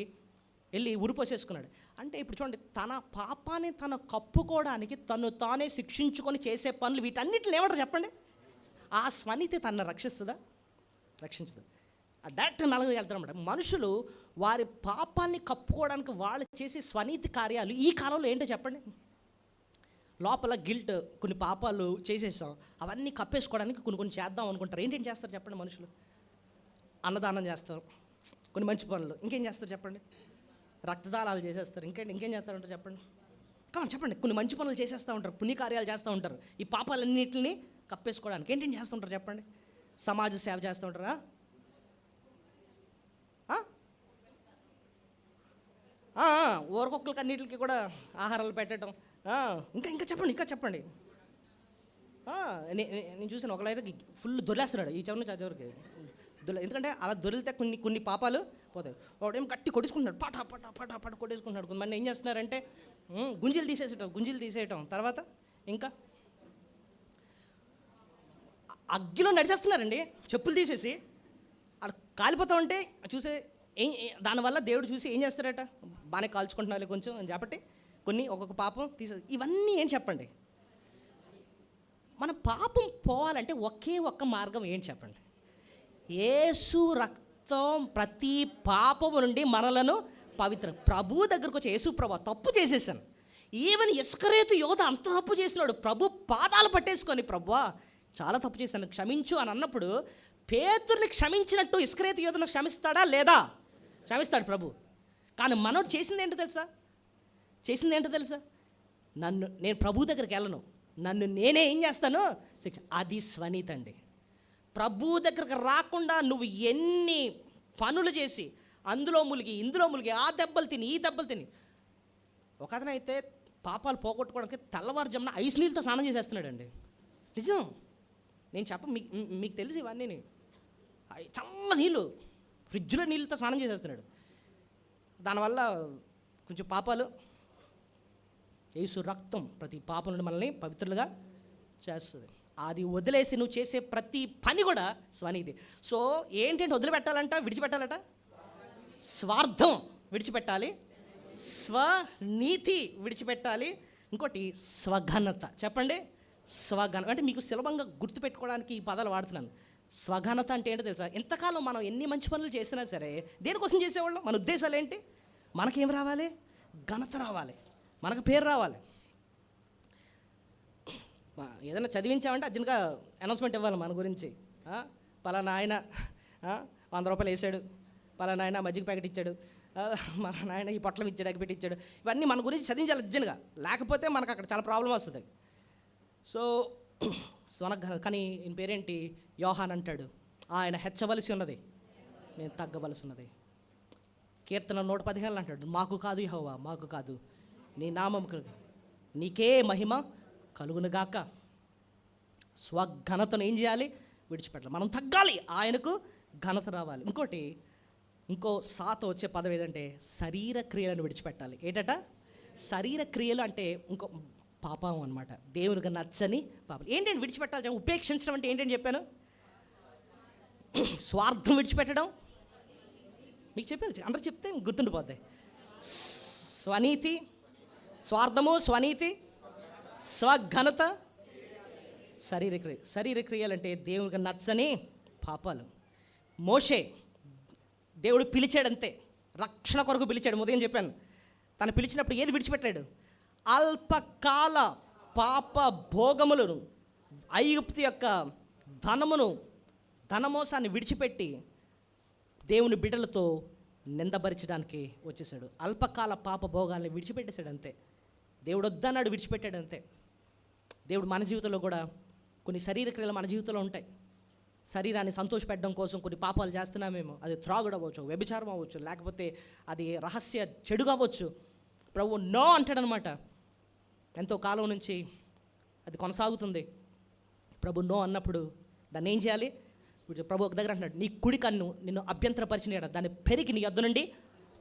వెళ్ళి ఉరిపోసేసుకున్నాడు. అంటే ఇప్పుడు చూడండి, తన పాపాన్ని తను కప్పుకోవడానికి తను తానే శిక్షించుకొని చేసే పనులు, వీటన్నిటిని ఏమంటారు చెప్పండి? ఆ స్వనీతి తనను రక్షిస్తుందా? రక్షించదు. డైరెక్ట్ నలుగురు వెళ్తారు అన్నమాట. మనుషులు వారి పాపాన్ని కప్పుకోవడానికి వాళ్ళు చేసే స్వనీతి కార్యాలు ఈ కాలంలో ఏంటో చెప్పండి? లోపల గిల్ట్, కొన్ని పాపాలు చేసేసాం, అవన్నీ కప్పేసుకోవడానికి కొన్ని చేద్దాం అనుకుంటారు. ఏంటేం చేస్తారు చెప్పండి? మనుషులు అన్నదానం చేస్తారు, కొన్ని మంచి పనులు. ఇంకేం చేస్తారు చెప్పండి? రక్తదానాలు చేసేస్తారు. ఇంకేం చేస్తారంటారు చెప్పండి? చెప్పండి. కొన్ని మంచి పనులు చేసేస్తూ ఉంటారు, పుణ్యకార్యాలు చేస్తూ ఉంటారు, ఈ పాపాలన్నింటినీ కప్పేసుకోవడానికి. ఏంటేం చేస్తుంటారు చెప్పండి? సమాజ సేవ చేస్తూ ఉంటారా? ఊరకొక్కలకి అన్నిటికి కూడా ఆహారాలు పెట్టడం. ఇంకా చెప్పండి. నేను చూసాను, ఒకళ్ళైతే ఫుల్ దొరిలేస్తున్నాడు ఈ చెవి నుంచి ఆ చెవికి. ఎందుకంటే అలా దొరికితే కొన్ని పాపాలు పోతాయి. వాడేం కట్టి కొట్టేసుకుంటున్నాడు, పట కొట్టేసుకుంటున్నాడు. కొంతమంది ఏం చేస్తున్నారంటే గుంజీలు తీసేయటం, తర్వాత ఇంకా అగ్గిలో నడిచేస్తున్నారండి, చెప్పులు తీసేసి అక్కడ కాలిపోతూ ఉంటే చూసే దానివల్ల దేవుడు చూసి ఏం చేస్తారట? బాగానే కాల్చుకుంటున్నారు కొంచెం అని చెప్పటి ఒక్కొక్క పాపం ఇవన్నీ ఏం చెప్పండి? మన పాపం పోవాలంటే ఒకే ఒక్క మార్గం ఏంటి చెప్పండి? యేసు రక్తం ప్రతి పాపము నుండి మనలను పవిత్ర. ప్రభు దగ్గరకు వచ్చి, యేసు ప్రభు తప్పు చేసేసాను, ఈవెన్ ఇస్కరేతు యోధ అంత తప్పు చేసినాడు, ప్రభు పాదాలు పట్టేసుకొని ప్రభువా చాలా తప్పు చేశాను క్షమించు అని అన్నప్పుడు పేతురుని క్షమించినట్టు ఇస్కరేతు యోధను క్షమిస్తాడా లేదా? క్షమిస్తాడు ప్రభు. కానీ మనోడు చేసింది ఏంటో తెలుసా? నేను ప్రభు దగ్గరికి వెళ్ళను, నన్ను నేనే ఏం చేస్తాను అది స్వనీతి అండి. ప్రభు దగ్గరకు రాకుండా నువ్వు ఎన్ని పనులు చేసి అందులో ములిగి ఇందులో ములిగి ఆ దెబ్బలు తిని ఈ దెబ్బలు తిని, ఒక అతనైతే పాపాలు పోగొట్టుకోవడానికి తెల్లవారుజామున ఐస్ నీళ్ళతో స్నానం చేసేస్తున్నాడండి. నిజం, నేను మీకు తెలిసి ఇవన్నీ చల్ల నీళ్ళు ఫ్రిడ్జ్లో నీళ్ళతో స్నానం చేసేస్తున్నాడు. దానివల్ల కొంచెం పాపాలు, యేసు రక్తం ప్రతి పాపం నుండి మనల్ని పవిత్రులుగా చేస్తుంది. అది వదిలేసి నువ్వు చేసే ప్రతి పని కూడా స్వనీతి. సో ఏంటంటే వదిలిపెట్టాలంట, విడిచిపెట్టాలట, స్వార్థం విడిచిపెట్టాలి, స్వనీతి విడిచిపెట్టాలి, ఇంకోటి స్వఘనత. చెప్పండి, స్వఘన అంటే మీకు సులభంగా గుర్తుపెట్టుకోవడానికి ఈ పదాలు వాడుతున్నాను. స్వఘనత అంటే ఏంటో తెలుసా? ఎంతకాలం మనం ఎన్ని మంచి పనులు చేసినా సరే దేనికోసం చేసేవాళ్ళం? మన ఉద్దేశాలు ఏంటి? మనకేం రావాలి? ఘనత రావాలి, మనకు పేరు రావాలి. ఏదైనా చదివించామంటే అర్జెంట్గా అనౌన్స్మెంట్ ఇవ్వాలి మన గురించి. పలానా ఆయన 100 రూపాయలు వేసాడు, పలానా ఆయన మజ్జిగ ప్యాకెట్ ఇచ్చాడు, మన ఆయన ఈ పొట్లం ఇచ్చాడు, అగ్గిపెట్టి ఇచ్చాడు, ఇవన్నీ మన గురించి చదివించాలి అర్జెంట్గా, లేకపోతే మనకు అక్కడ చాలా ప్రాబ్లం వస్తుంది. సో కానీ ఈయన పేరేంటి? యోహాన్ అంటాడు, ఆయన హెచ్చవలసి ఉన్నది, నేను తగ్గవలసి ఉన్నది. కీర్తన 115 అంటాడు, మాకు కాదు యెహోవా, మాకు కాదు, నీ నామం నీకే మహిమ కలుగునుగాక. స్వఘనతను ఏం చేయాలి? విడిచిపెట్టాలి. మనం తగ్గాలి, ఆయనకు ఘనత రావాలి. ఇంకో సాతో వచ్చే పదం ఏంటంటే శరీర క్రియలను విడిచిపెట్టాలి. ఏంటట? శరీర క్రియలు అంటే ఇంకో పాపం అనమాట, దేవునికి నచ్చని పాపం. ఏంటంటే విడిచిపెట్టాలి, ఉపేక్షించడం అంటే ఏంటని చెప్పాను? స్వార్థం విడిచిపెట్టడం. మీకు చెప్పాలి, అందరూ చెప్తే గుర్తుండిపోద్ది. స్వనీతి, స్వార్థము, స్వనీతి, స్వఘనత, శరీర క్రియలు అంటే దేవునికి నచ్చని పాపాలు. మోషే దేవుడు పిలిచాడంతే, రక్షణ కొరకు పిలిచాడు. ఉదయం చెప్పాను, తను పిలిచినప్పుడు ఏది విడిచిపెట్టాడు? అల్పకాల పాప భోగములను, ఐగుప్తు యొక్క ధనమోసాన్ని విడిచిపెట్టి దేవుని బిడ్డలతో నిందపరచడానికి వచ్చేసాడు. అల్పకాల పాప భోగాల్ని విడిచిపెట్టేశాడు అంతే. దేవుడు వద్దన్నాడు, విడిచిపెట్టాడు అంతే. దేవుడు మన జీవితంలో కూడా కొన్ని శరీర క్రియలు మన జీవితంలో ఉంటాయి. శరీరాన్ని సంతోషపెట్టడం కోసం కొన్ని పాపాలు చేస్తున్నామేమో, అది త్రాగుడు అవ్వచ్చు, వ్యభిచారం అవ్వచ్చు, లేకపోతే అది రహస్య చెడు కావచ్చు. ప్రభు నో అంటాడనమాట. ఎంతో కాలం నుంచి అది కొనసాగుతుంది. ప్రభు నో అన్నప్పుడు దాన్ని ఏం చేయాలి? ప్రభు ఒక దగ్గర అంటున్నాడు, నీ కుడి కన్ను నిన్ను అభ్యంతరపరిచినాడు, దాన్ని పెరిగి నీ యొద్ద నుండి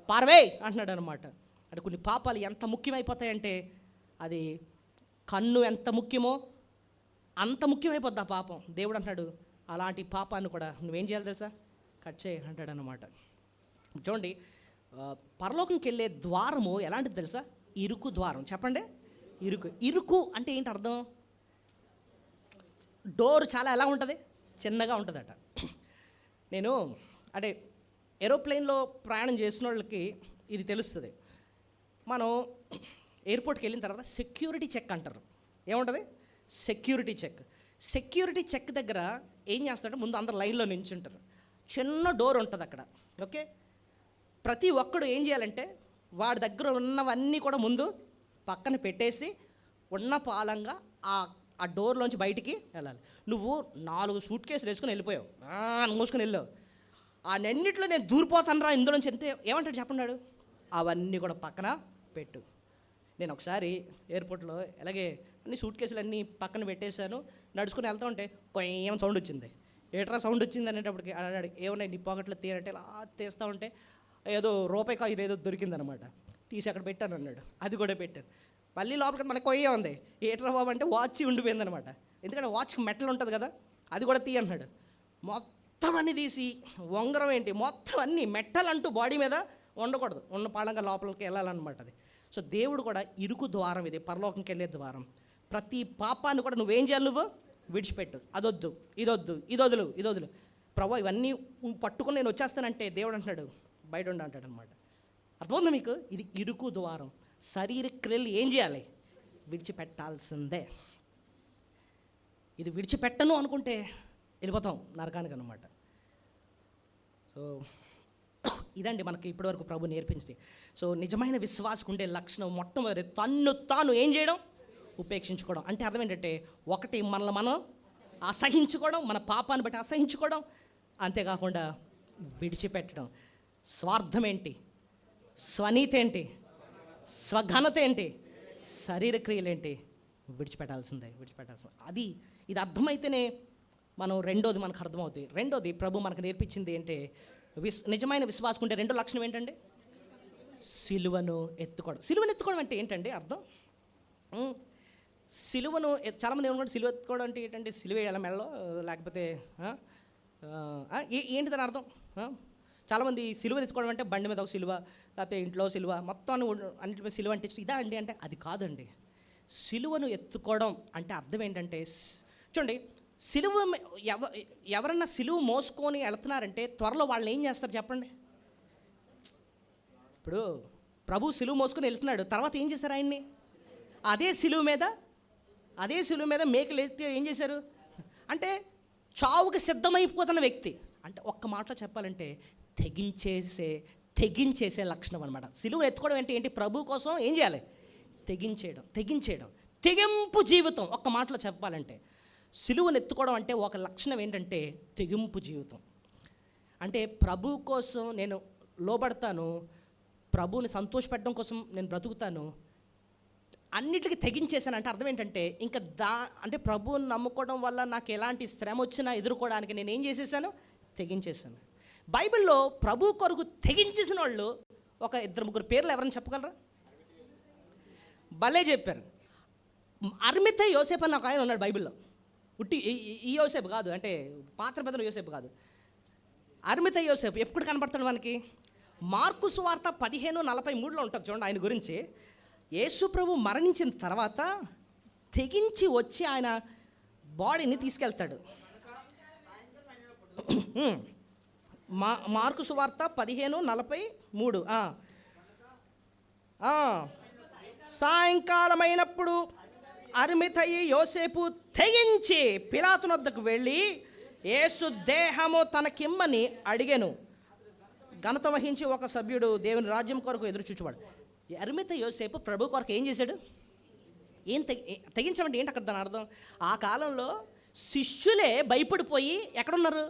పారవే అంటున్నాడు అనమాట. అంటే కొన్ని పాపాలు ఎంత ముఖ్యమైపోతాయంటే, అది కన్ను ఎంత ముఖ్యమో అంత ముఖ్యమైపోద్ది ఆ పాపం. దేవుడు అంటున్నాడు, అలాంటి పాపాన్ని కూడా నువ్వేం చేయాలి తెలుసా? కట్ చేయి అంటాడు అన్నమాట. చూడండి, పరలోకంకి వెళ్ళే ద్వారము ఎలాంటిది తెలుసా? ఇరుకు ద్వారం. చెప్పండి, ఇరుకు అంటే ఏంటి అర్థం? డోర్ చాలా ఎలా ఉంటుంది? చిన్నగా ఉంటుందట. నేను అంటే ఏరోప్లేన్లో ప్రయాణం చేసిన వాళ్ళకి ఇది తెలుస్తుంది. మనం ఎయిర్పోర్ట్కి వెళ్ళిన తర్వాత సెక్యూరిటీ చెక్ అంటారు. ఏముంటుంది? సెక్యూరిటీ చెక్ దగ్గర ఏం చేస్తారంటే, ముందు అందరు లైన్లో నించుంటారు. చిన్న డోర్ ఉంటుంది అక్కడ. ఓకే, ప్రతి ఒక్కడు ఏం చేయాలంటే వాడి దగ్గర ఉన్నవన్నీ కూడా ముందు పక్కన పెట్టేసి ఉన్న పాలంగా ఆ డోర్లోంచి బయటికి వెళ్ళాలి. నువ్వు 4 సూట్ కేసులు వేసుకొని వెళ్ళిపోయావు, మూసుకొని వెళ్ళావు, ఆ నెన్నిట్లో నేను దూరిపోతాను రా ఇందులోంచి ఎంత ఏమంటాడు చెప్పన్నాడు? అవన్నీ కూడా పక్కన పెట్టు. నేను ఒకసారి ఎయిర్పోర్ట్లో ఇలాగే అన్ని సూట్ కేసులు అన్నీ పక్కన పెట్టేశాను, నడుచుకుని వెళ్తూ ఉంటే ఏం సౌండ్ వచ్చింది. ఏట్రా సౌండ్ వచ్చింది అనేటప్పటికి అన్నాడు, ఏమన్నా నీ పాకెట్లో తీయనంటే ఇలా తీస్తూ ఉంటే ఏదో రూపాయి కాయిన్ ఏదో దొరికిందనమాట, తీసి అక్కడ పెట్టాను అన్నాడు. అది కూడా పెట్టాను. మళ్ళీ లోపలికి మనకు కొయ్యే ఉంది. ఏట్రా బాబు అంటే వాచ్ ఉండిపోయిందనమాట. ఎందుకంటే వాచ్కి మెటల్ ఉంటుంది కదా, అది కూడా తీయన్నాడు. మొత్తం అన్నీ తీసి, ఉంగరం ఏంటి మొత్తం అన్నీ మెటల్ అంటూ బాడీ మీద ఉండకూడదు, ఉన్న పాలంగా లోపలికి వెళ్ళాలన్నమాట అది. సో దేవుడు కూడా ఇరుకు ద్వారం, ఇది పరలోకంకి వెళ్ళే ద్వారం. ప్రతి పాపాన్ని కూడా నువ్వేం చేయాలి? నువ్వు విడిచిపెట్టు. అదొద్దు, ఇదొదులు. ప్రభు ఇవన్నీ పట్టుకుని నేను వచ్చేస్తానంటే దేవుడు అంటున్నాడు బయట ఉండి అంటాడు అనమాట. అర్థమవుతుందా మీకు? ఇది ఇరుకు ద్వారం. శారీరక క్రియలు ఏం చేయాలి? విడిచిపెట్టాల్సిందే. ఇది విడిచిపెట్టను అనుకుంటే వెళ్ళిపోతాం నరకానికి అన్నమాట. సో ఇదండి మనకి ఇప్పటివరకు ప్రభు నేర్పించింది. సో నిజమైన విశ్వాసకు ఉండే లక్షణం మొట్టమొదటి తన్ను తాను ఏం చేయడం? ఉపేక్షించుకోవడం. అంటే అర్థం ఏంటంటే, ఒకటి మనల్ని మనం అసహించుకోవడం, మన పాపాన్ని బట్టి అసహించుకోవడం, అంతేకాకుండా విడిచిపెట్టడం. స్వార్థం ఏంటి, స్వనీతి ఏంటి, స్వఘనత ఏంటి, శరీర క్రియలేంటి, విడిచిపెట్టాల్సిందే. ఇది అర్థమైతేనే మనం రెండోది మనకు అర్థమవుతుంది. రెండోది ప్రభు మనకు నేర్పించింది ఏంటి? నిజమైన విశ్వాసం ఉంటే రెండో లక్షణం ఏంటంటే సిలువను ఎత్తుకోవడం. సిలువను ఎత్తుకోవడం అంటే ఏంటండి అర్థం? సిలువను చాలామంది ఏమనుకోండి, సిలువ ఎత్తుకోవడం అంటే ఏంటంటే సిలువ వేయాల మెడలో, లేకపోతే ఏంటి దాని అర్థం? చాలామంది సిలువ ఎత్తుకోవడం అంటే బండి మీద ఒక సిలువ, లేకపోతే ఇంట్లో సిలువ, మొత్తం అన్నింటి సిలువ అంటే ఇదా అండి అంటే అది కాదండి. సిలువను ఎత్తుకోవడం అంటే అర్థం ఏంటంటే, చూడండి, సిలువ ఎవరన్నా సిలువ మోసుకొని వెళ్తున్నారంటే త్వరలో వాళ్ళని ఏం చేస్తారు చెప్పండి? ఇప్పుడు ప్రభు సిలువ మోసుకొని వెళ్తున్నాడు, తర్వాత ఏం చేశారు ఆయన్ని? అదే సిలువ మీద మేకలు ఎత్తి ఏం చేశారు అంటే చావుకి సిద్ధమైపోతున్న వ్యక్తి. అంటే ఒక్క మాటలో చెప్పాలంటే తెగించేసే లక్షణం అనమాట. సిలువను ఎత్తుకోవడం అంటే ఏంటి? ప్రభు కోసం ఏం చేయాలి? తెగించేయడం, తెగింపు జీవితం. ఒక్క మాటలో చెప్పాలంటే సిలువను ఎత్తుకోవడం అంటే ఒక లక్షణం ఏంటంటే తెగింపు జీవితం. అంటే ప్రభు కోసం నేను లోబడతాను, ప్రభువుని సంతోషపెట్టడం కోసం నేను బ్రతుకుతాను, అన్నిటికీ తెగించేశాను. అంటే అర్థం ఏంటంటే ఇంకా అంటే ప్రభువుని నమ్ముకోవడం వల్ల నాకు ఎలాంటి శ్రమ వచ్చినా ఎదుర్కోవడానికి నేను ఏం చేసేసాను? తెగించేశాను. బైబిల్లో ప్రభు కొరకు తెగించేసిన వాళ్ళు ఒక 2-3 పేర్లు ఎవరైనా చెప్పగలరా? భలే చెప్పారు. అరిమతై యోసేపు అని ఒక ఆయన ఉన్నాడు బైబిల్లో. ఉట్టి ఈ యోసేపు కాదు, అంటే పాత్ర పెద్దల యోసేపు కాదు, అరిమతై యోసేపు. ఎప్పుడు కనపడతాడు మనకి? మార్కు సువార్త 15:43 ఉంటుంది చూడండి. ఆయన గురించి యేసు ప్రభు మరణించిన తర్వాత తెగించి వచ్చి ఆయన బాడీని తీసుకెళ్తాడు. మార్కు సువార్త 15:43. సాయంకాలమైనప్పుడు అరిమతయి యోసేపు తెగించి పిలాతు వద్దకు వెళ్ళి యేసు దేహము తనకిమ్మని అడిగెను. ఘనత వహించి ఒక సభ్యుడు దేవుని రాజ్యం కొరకు ఎదురు చూచువాడు. అరిమతయి యోసేపు ప్రభు కొరకు ఏం చేశాడు? తెగించమంటే ఏంటి అక్కడ దాని అర్థం? ఆ కాలంలో శిష్యులే భయపడిపోయి ఎక్కడున్నారు?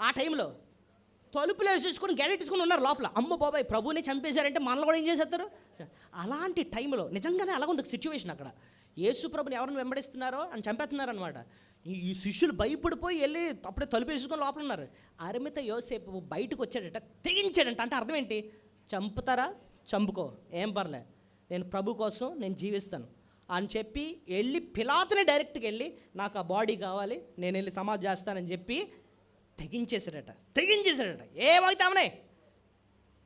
ఆ టైంలో తలుపులు వేసేసుకుని గెడెట్టుకుని ఉన్నారు లోపల. అమ్మ బాబాయ్, ప్రభువుని చంపేశారంటే మనల్ని కూడా ఏం చేసేస్తారు? అలాంటి టైంలో నిజంగానే అలాగుంది సిచ్యువేషన్. అక్కడ యేసు ప్రభుని ఎవరిని వెంబడిస్తున్నారో అని చంపేస్తున్నారనమాట. ఈ శిష్యులు భయపడిపోయి వెళ్ళి అప్పుడే తలుపు వేసుకొని లోపల ఉన్నారు. అరిమతయి యోసేపు బయటకు వచ్చాడట, తెగించాడంట. అంటే అర్థం ఏంటి? చంపుతారా, చంపుకో, ఏం పర్లే, నేను ప్రభు కోసం నేను జీవిస్తాను అని చెప్పి వెళ్ళి పిలాతుని డైరెక్ట్గా వెళ్ళి నాకు ఆ బాడీ కావాలి, నేను వెళ్ళి సమాధి చేస్తానని చెప్పి తెగించేశాడట. ఏమైతే అవనే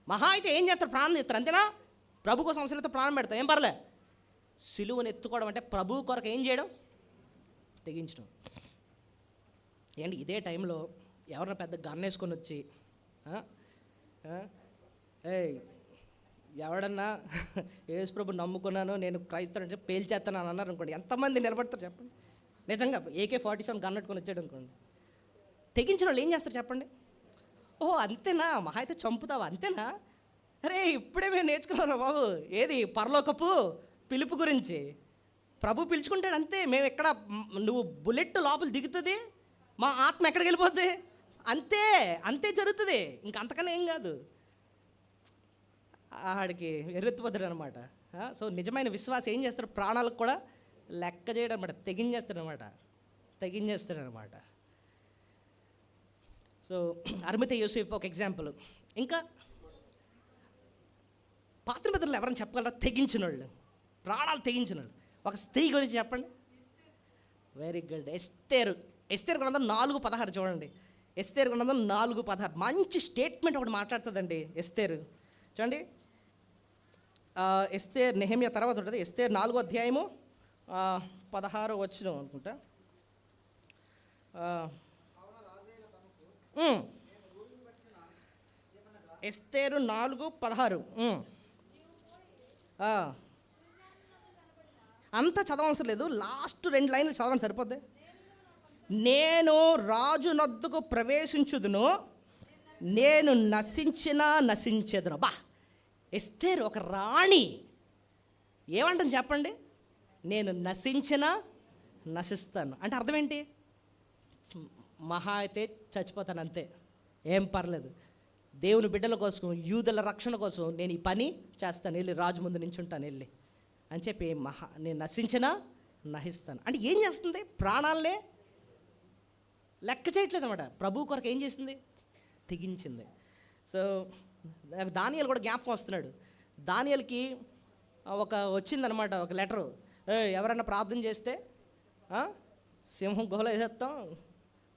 మహా అయితే ఏం చేస్తారు? ప్రాణం చేస్తారు, అంతేనా? ప్రభు కోసం అవసరమైతే ప్రాణం పెడతాం, ఏం పర్లే. సిలువను ఎత్తుకోవడం అంటే ప్రభు కొరకు ఏం చేయడం? తెగించడం. ఏంటి ఇదే టైంలో ఎవరైనా పెద్ద గన్ వేసుకొని వచ్చి ఎవడన్నా యేసు ప్రభు నమ్ముకున్నాను, నేను క్రైస్తవుని చెప్పి పేల్చేస్తాను అని అన్నారు అనుకోండి, ఎంతమంది నిలబడతారు చెప్పండి? నిజంగా AK-47 గన్ పెట్టుకొని వచ్చాడు అనుకోండి, తెగించిన వాళ్ళు ఏం చేస్తారు చెప్పండి? ఓహో అంతేనా, మహా అయితే చంపుతావా, అంతేనా? అరే ఇప్పుడే మేము నేర్చుకున్నారా బాబు, ఏది పరలోకపు పిలుపు గురించి. ప్రభు పిలుచుకుంటాడు అంతే. మేము ఎక్కడ, నువ్వు బుల్లెట్ లోపల దిగుతుంది, మా ఆత్మ ఎక్కడికి వెళ్ళిపోద్ది, అంతే జరుగుతుంది. అంతకన్నా ఏం కాదు. ఆడికి ఎర్రెత్తిపోతాడు అనమాట. సో నిజమైన విశ్వాసం ఏం చేస్తాడు? ప్రాణాలకు కూడా లెక్క చేయడం అనమాట, తెగించేస్తాడు అనమాట. సో అరిమతయి యోసేపు ఒక ఎగ్జాంపుల్. ఇంకా పాత నిబంధనలు ఎవరైనా చెప్పగలరా తెగించిన వాళ్ళు, ప్రాణాలు తెగించిన వాళ్ళు? ఒక స్త్రీ గురించి చెప్పండి. Very good. ఎస్తేరు గ్రంథం 4:16 చూడండి. ఎస్తేరు గ్రంథం 4:16 మంచి స్టేట్మెంట్ ఒకటి మాట్లాడుతుందండి ఎస్తేరు. చూడండి, ఎస్తేర్ నెహెమ్యా తర్వాత ఉంటుంది. ఎస్తేర్ 4వ అధ్యాయము 16వ వచనం అనుకుంటా. ఎస్తేరు 4:16. ఆ, అంతా చదవవసరం లేదు, లాస్ట్ 2 లైన్లు చదవండి సరిపోద్ది. నేను రాజు నొద్దకు ప్రవేశించుదును, నేను నశించెదను. బా, ఎస్తేరు ఒక రాణి ఏమంటాను చెప్పండి? నేను నశిస్తాను అంటే అర్థం ఏంటి? మహా అయితే చచ్చిపోతాను అంతే, ఏం పర్లేదు. దేవుని బిడ్డల కోసం, యూదుల రక్షణ కోసం నేను ఈ పని చేస్తాను, వెళ్ళి రాజు ముందు నించుంటాను వెళ్ళి అని చెప్పి నేను నశిస్తాను అంటే ఏం చేస్తుంది? ప్రాణాలనే లెక్క చేయట్లేదు అనమాట. ప్రభు కొరకు ఏం చేసింది? తెగించింది. సో దానియేలు కూడా జ్ఞాపకం వస్తున్నాడు. దానియేలుకి వచ్చిందనమాట ఒక లెటరు, ఎవరన్నా ప్రార్థన చేస్తే సింహం గుహలో వేసేస్తాం,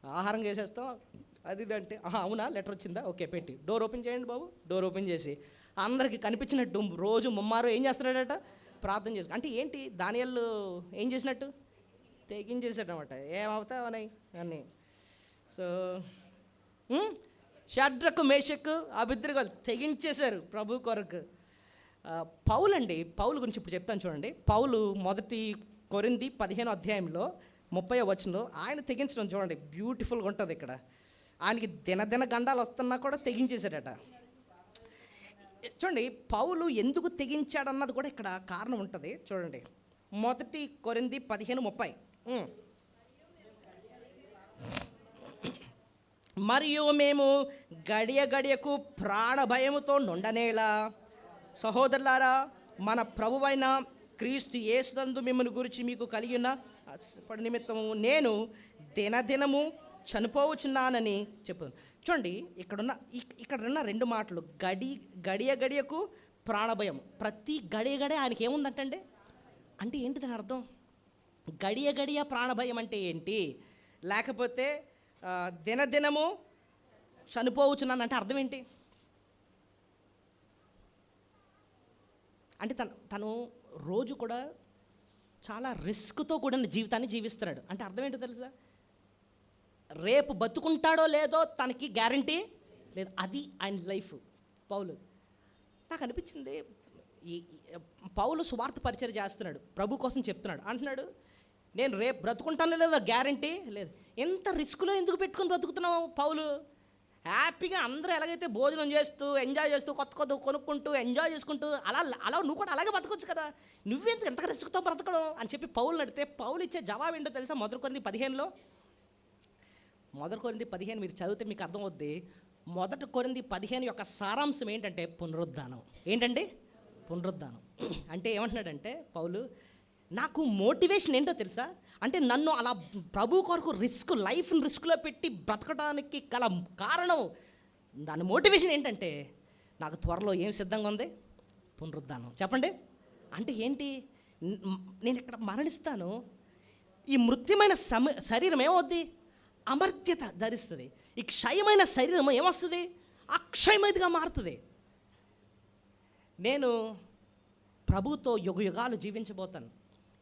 ఆహారం చేసేస్తాం, అది ఇది అంటే, అవునా లెటర్ వచ్చిందా, ఓకే పెట్టి డోర్ ఓపెన్ చేయండి బాబు. డోర్ ఓపెన్ చేసి అందరికీ కనిపించినట్టు రోజు ముమ్మారు ఏం చేస్తున్నాడట? ప్రార్థన చేసి. అంటే ఏంటి? దానియేలు ఏం చేసినట్టు? తెగించేసాడనమాట. ఏమవుతావని అన్నీ. సో షడ్రకు, మేషకు, అబేద్నెగో తెగించేశారు ప్రభు కొరకు. పౌలు గురించి ఇప్పుడు చెప్తాను చూడండి. పౌలు 1 కొరింథీ 15వ అధ్యాయంలో 30వ వచనంలో ఆయన తెగించడం చూడండి, బ్యూటిఫుల్గా ఉంటుంది. ఇక్కడ ఆయనకి దినదిన గండాలు వస్తున్నా కూడా తెగించేశాడట. చూడండి పౌలు ఎందుకు తెగించాడన్నది కూడా ఇక్కడ కారణం ఉంటుంది. చూడండి 1 కొరింథీ 15:30. మరియు మేము గడియకు ప్రాణ భయముతో నుండనేలా సహోదరులారా, మన ప్రభువైన క్రీస్తు యేసునందు మిమ్మల్ని గురించి మీకు కలిగిన నిమిత్తము నేను దినదినము చనిపోవచ్చున్నానని చెప్తాను. చూడండి ఇక్కడున్న 2 మాటలు, గడియకు ప్రాణభయం. ప్రతి గడియ ఆయనకి ఏముందంటండి? అంటే ఏంటి దాని అర్థం? గడియ ప్రాణభయం అంటే ఏంటి? లేకపోతే దినదినము చనిపోవచ్చున్నాను అంటే అర్థం ఏంటి? అంటే తను రోజు కూడా చాలా రిస్క్తో కూడిన జీవితాన్ని జీవిస్తున్నాడు. అంటే అర్థం ఏంటో తెలుసా? రేపు బతుకుంటాడో లేదో తనకి గ్యారంటీ లేదు. అది ఆయన లైఫ్. పౌలు నాకు అనిపించింది, పౌలు సువార్త పరిచయం చేస్తున్నాడు, ప్రభు కోసం చెప్తున్నాడు. అంటున్నాడు, నేను రేపు బ్రతుకుంటానో లేదో గ్యారంటీ లేదు. ఎంత రిస్క్లో ఎందుకు పెట్టుకుని బ్రతుకుతున్నావు పౌలు? హ్యాపీగా అందరూ ఎలాగైతే భోజనం చేస్తూ ఎంజాయ్ చేస్తూ కొత్త కొనుక్కుంటూ ఎంజాయ్ చేసుకుంటూ అలా నువ్వు కూడా అలాగే బతకొచ్చు కదా, నువ్వెంత ఎంత రిస్క్తో బ్రతకడం అని చెప్పి పౌలు అడిగితే పౌలు ఇచ్చే జవాబు ఏంటో తెలుసా? 1 కొరింథీ 15లో 1 కొరింథీ 15 మీరు చదివితే మీకు అర్థమవుద్ది. 1 కొరింథీ 15 యొక్క సారాంశం ఏంటంటే పునరుద్ధానం. ఏంటంటే పునరుద్ధానం అంటే ఏమంటున్నాడంటే పౌలు, నాకు మోటివేషన్ ఏంటో తెలుసా? అంటే నన్ను అలా ప్రభు కొరకు లైఫ్ని రిస్క్లో పెట్టి బ్రతకడానికి గల కారణం, దాని మోటివేషన్ ఏంటంటే నాకు త్వరలో ఏం సిద్ధంగా ఉంది? పునరుద్ధానం. చెప్పండి. అంటే ఏంటి? నేను ఇక్కడ మరణిస్తాను, ఈ మృత్యమైన శరీరం ఏమవుద్ది? అమర్త్యత ధరిస్తుంది. ఈ క్షయమైన శరీరం ఏమొస్తుంది? అక్షయమైనదిగా మారుతుంది. నేను ప్రభుతో యుగాలు జీవించబోతాను.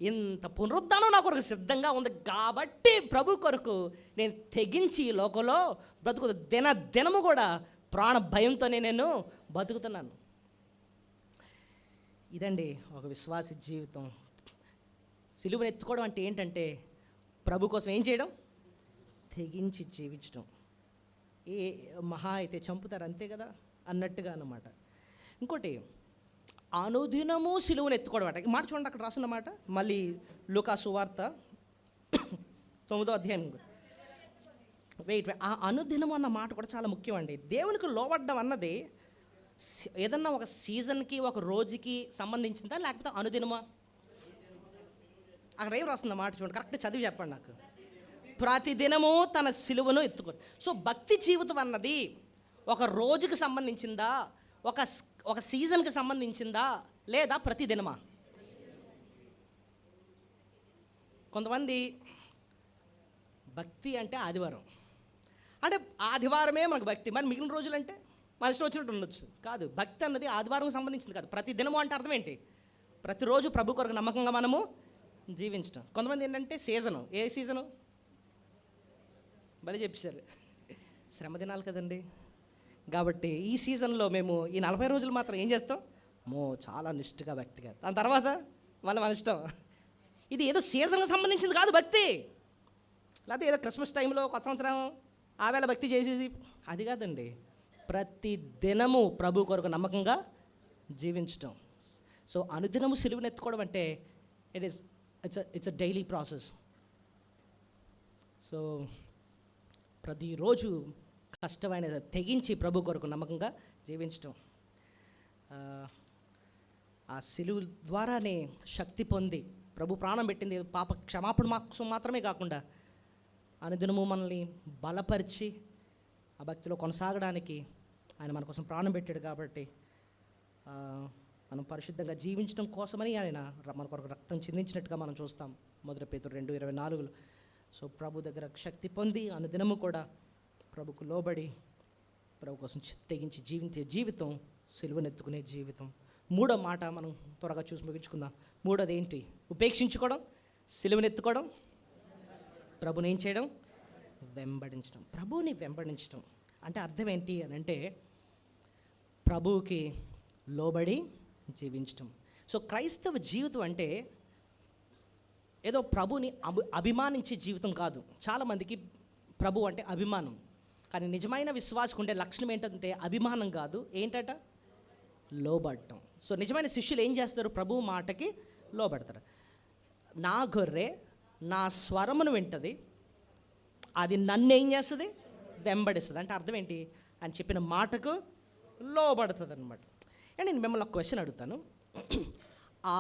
ఇంత పునరుద్ధానం నా కొరకు సిద్ధంగా ఉంది కాబట్టి ప్రభు కొరకు నేను తెగించి ఈ లోకంలో దినము కూడా ప్రాణ భయంతోనే నేను బతుకుతున్నాను. ఇదండి ఒక విశ్వాసి జీవితం. సిలువను ఎత్తుకోవడం అంటే ఏంటంటే ప్రభు కోసం ఏం చేయడం? తెగించి జీవించడం. మహా అయితే చంపుతారు అంతే కదా అన్నట్టుగా అన్నమాట. ఇంకోటి, అనుదినము సిలువను ఎత్తుకోవడం అంట. మాట చూడండి, అక్కడ రాసున్న మాట. మళ్ళీ లూకా సువార్త 9వ అధ్యాయం. ఆ అనుదినము అన్న మాట కూడా చాలా ముఖ్యం అండి. దేవునికి లోబడ్డం అన్నది ఏదన్నా ఒక సీజన్కి, ఒక రోజుకి సంబంధించిందా, లేకపోతే అనుదినమా? అక్కడ ఏం రాస్తున్న మాట చూడండి, కరెక్ట్ చదివి చెప్పండి నాకు. ప్రతిదినము తన సిలువను ఎత్తుకొని. సో భక్తి జీవితం అన్నది ఒక రోజుకి సంబంధించిందా, ఒక సీజన్కి సంబంధించిందా, లేదా ప్రతిదినమా? కొంతమంది భక్తి అంటే ఆదివారం, అంటే ఆదివారమే మనకు భక్తి, మరి మిగిలిన రోజులంటే మన ఇష్టం వచ్చినట్టు ఉండొచ్చు. కాదు, భక్తి అన్నది ఆదివారం సంబంధించింది కాదు. ప్రతిదినము అంటే అర్థం ఏంటి? ప్రతిరోజు ప్రభు కొరకు నమ్మకంగా మనము జీవించడం. కొంతమంది ఏంటంటే సీజను, ఏ సీజను బలి చెప్పారు, శ్రమ దినాలు కదండి, కాబట్టి ఈ సీజన్లో మేము ఈ 40 రోజులు మాత్రం ఏం చేస్తాం? చాలా నిష్ఠగా భక్తిగా. దాని తర్వాత మళ్ళీ మన ఇష్టం. ఇది ఏదో సీజన్కి సంబంధించింది కాదు భక్తి, లేకపోతే ఏదో క్రిస్మస్ టైంలో కొత్త సంవత్సరం ఆవేళ భక్తి చేసేసి అది కాదండి. ప్రతి దినము ప్రభు కొరకు నమ్మకంగా జీవించటం. సో అనుదినము సిలువను ఎత్తుకోవడం అంటే it's a daily process. So ప్రతిరోజు కష్టమైన తెగించి ప్రభు కొరకు నమ్మకంగా జీవించటం. ఆ సిలువ ద్వారానే శక్తి పొంది ప్రభు ప్రాణం పెట్టింది పాప క్షమాపణ మాత్రమే కాకుండా అనుదినము మనల్ని బలపరిచి ఆ భక్తిలో కొనసాగడానికి ఆయన మన కోసం ప్రాణం పెట్టాడు. కాబట్టి మనం పరిశుద్ధంగా జీవించడం కోసమని ఆయన మన కొరకు రక్తం చిందించినట్టుగా మనం చూస్తాం 1 పేతురు 2:24. సో ప్రభు దగ్గర శక్తి పొంది అనుదినము కూడా ప్రభుకు లోబడి ప్రభు కోసం తెగించి జీవించే జీవితం సిలువనెత్తుకునే జీవితం. మూడో మాట మనం త్వరగా చూసి ముగించుకుందాం. మూడోది ఏంటి? ఉపేక్షించుకోవడం, సిలువనెత్తుకోవడం, ప్రభుని ఏం చేయడం? వెంబడించడం. ప్రభువుని వెంబడించడం అంటే అర్థం ఏంటి అని అంటే ప్రభువుకి లోబడి జీవించడం. సో క్రైస్తవ జీవితం అంటే ఏదో ప్రభుని అభిమానించే జీవితం కాదు. చాలామందికి ప్రభు అంటే అభిమానం, కానీ నిజమైన విశ్వాసకు ఉండే లక్షణం ఏంటంటే అభిమానం కాదు, ఏంటట? లోబడటం. సో నిజమైన శిష్యులు ఏం చేస్తారు? ప్రభు మాటకి లోబడతారు. నా గొర్రె నా స్వరమును వింటది, అది నన్ను ఏం చేస్తుంది? వెంబడిస్తుంది. అంటే అర్థం ఏంటి? అని చెప్పిన మాటకు లోబడుతుంది అనమాట. నేను మిమ్మల్ని ఒక క్వశ్చన్ అడుగుతాను.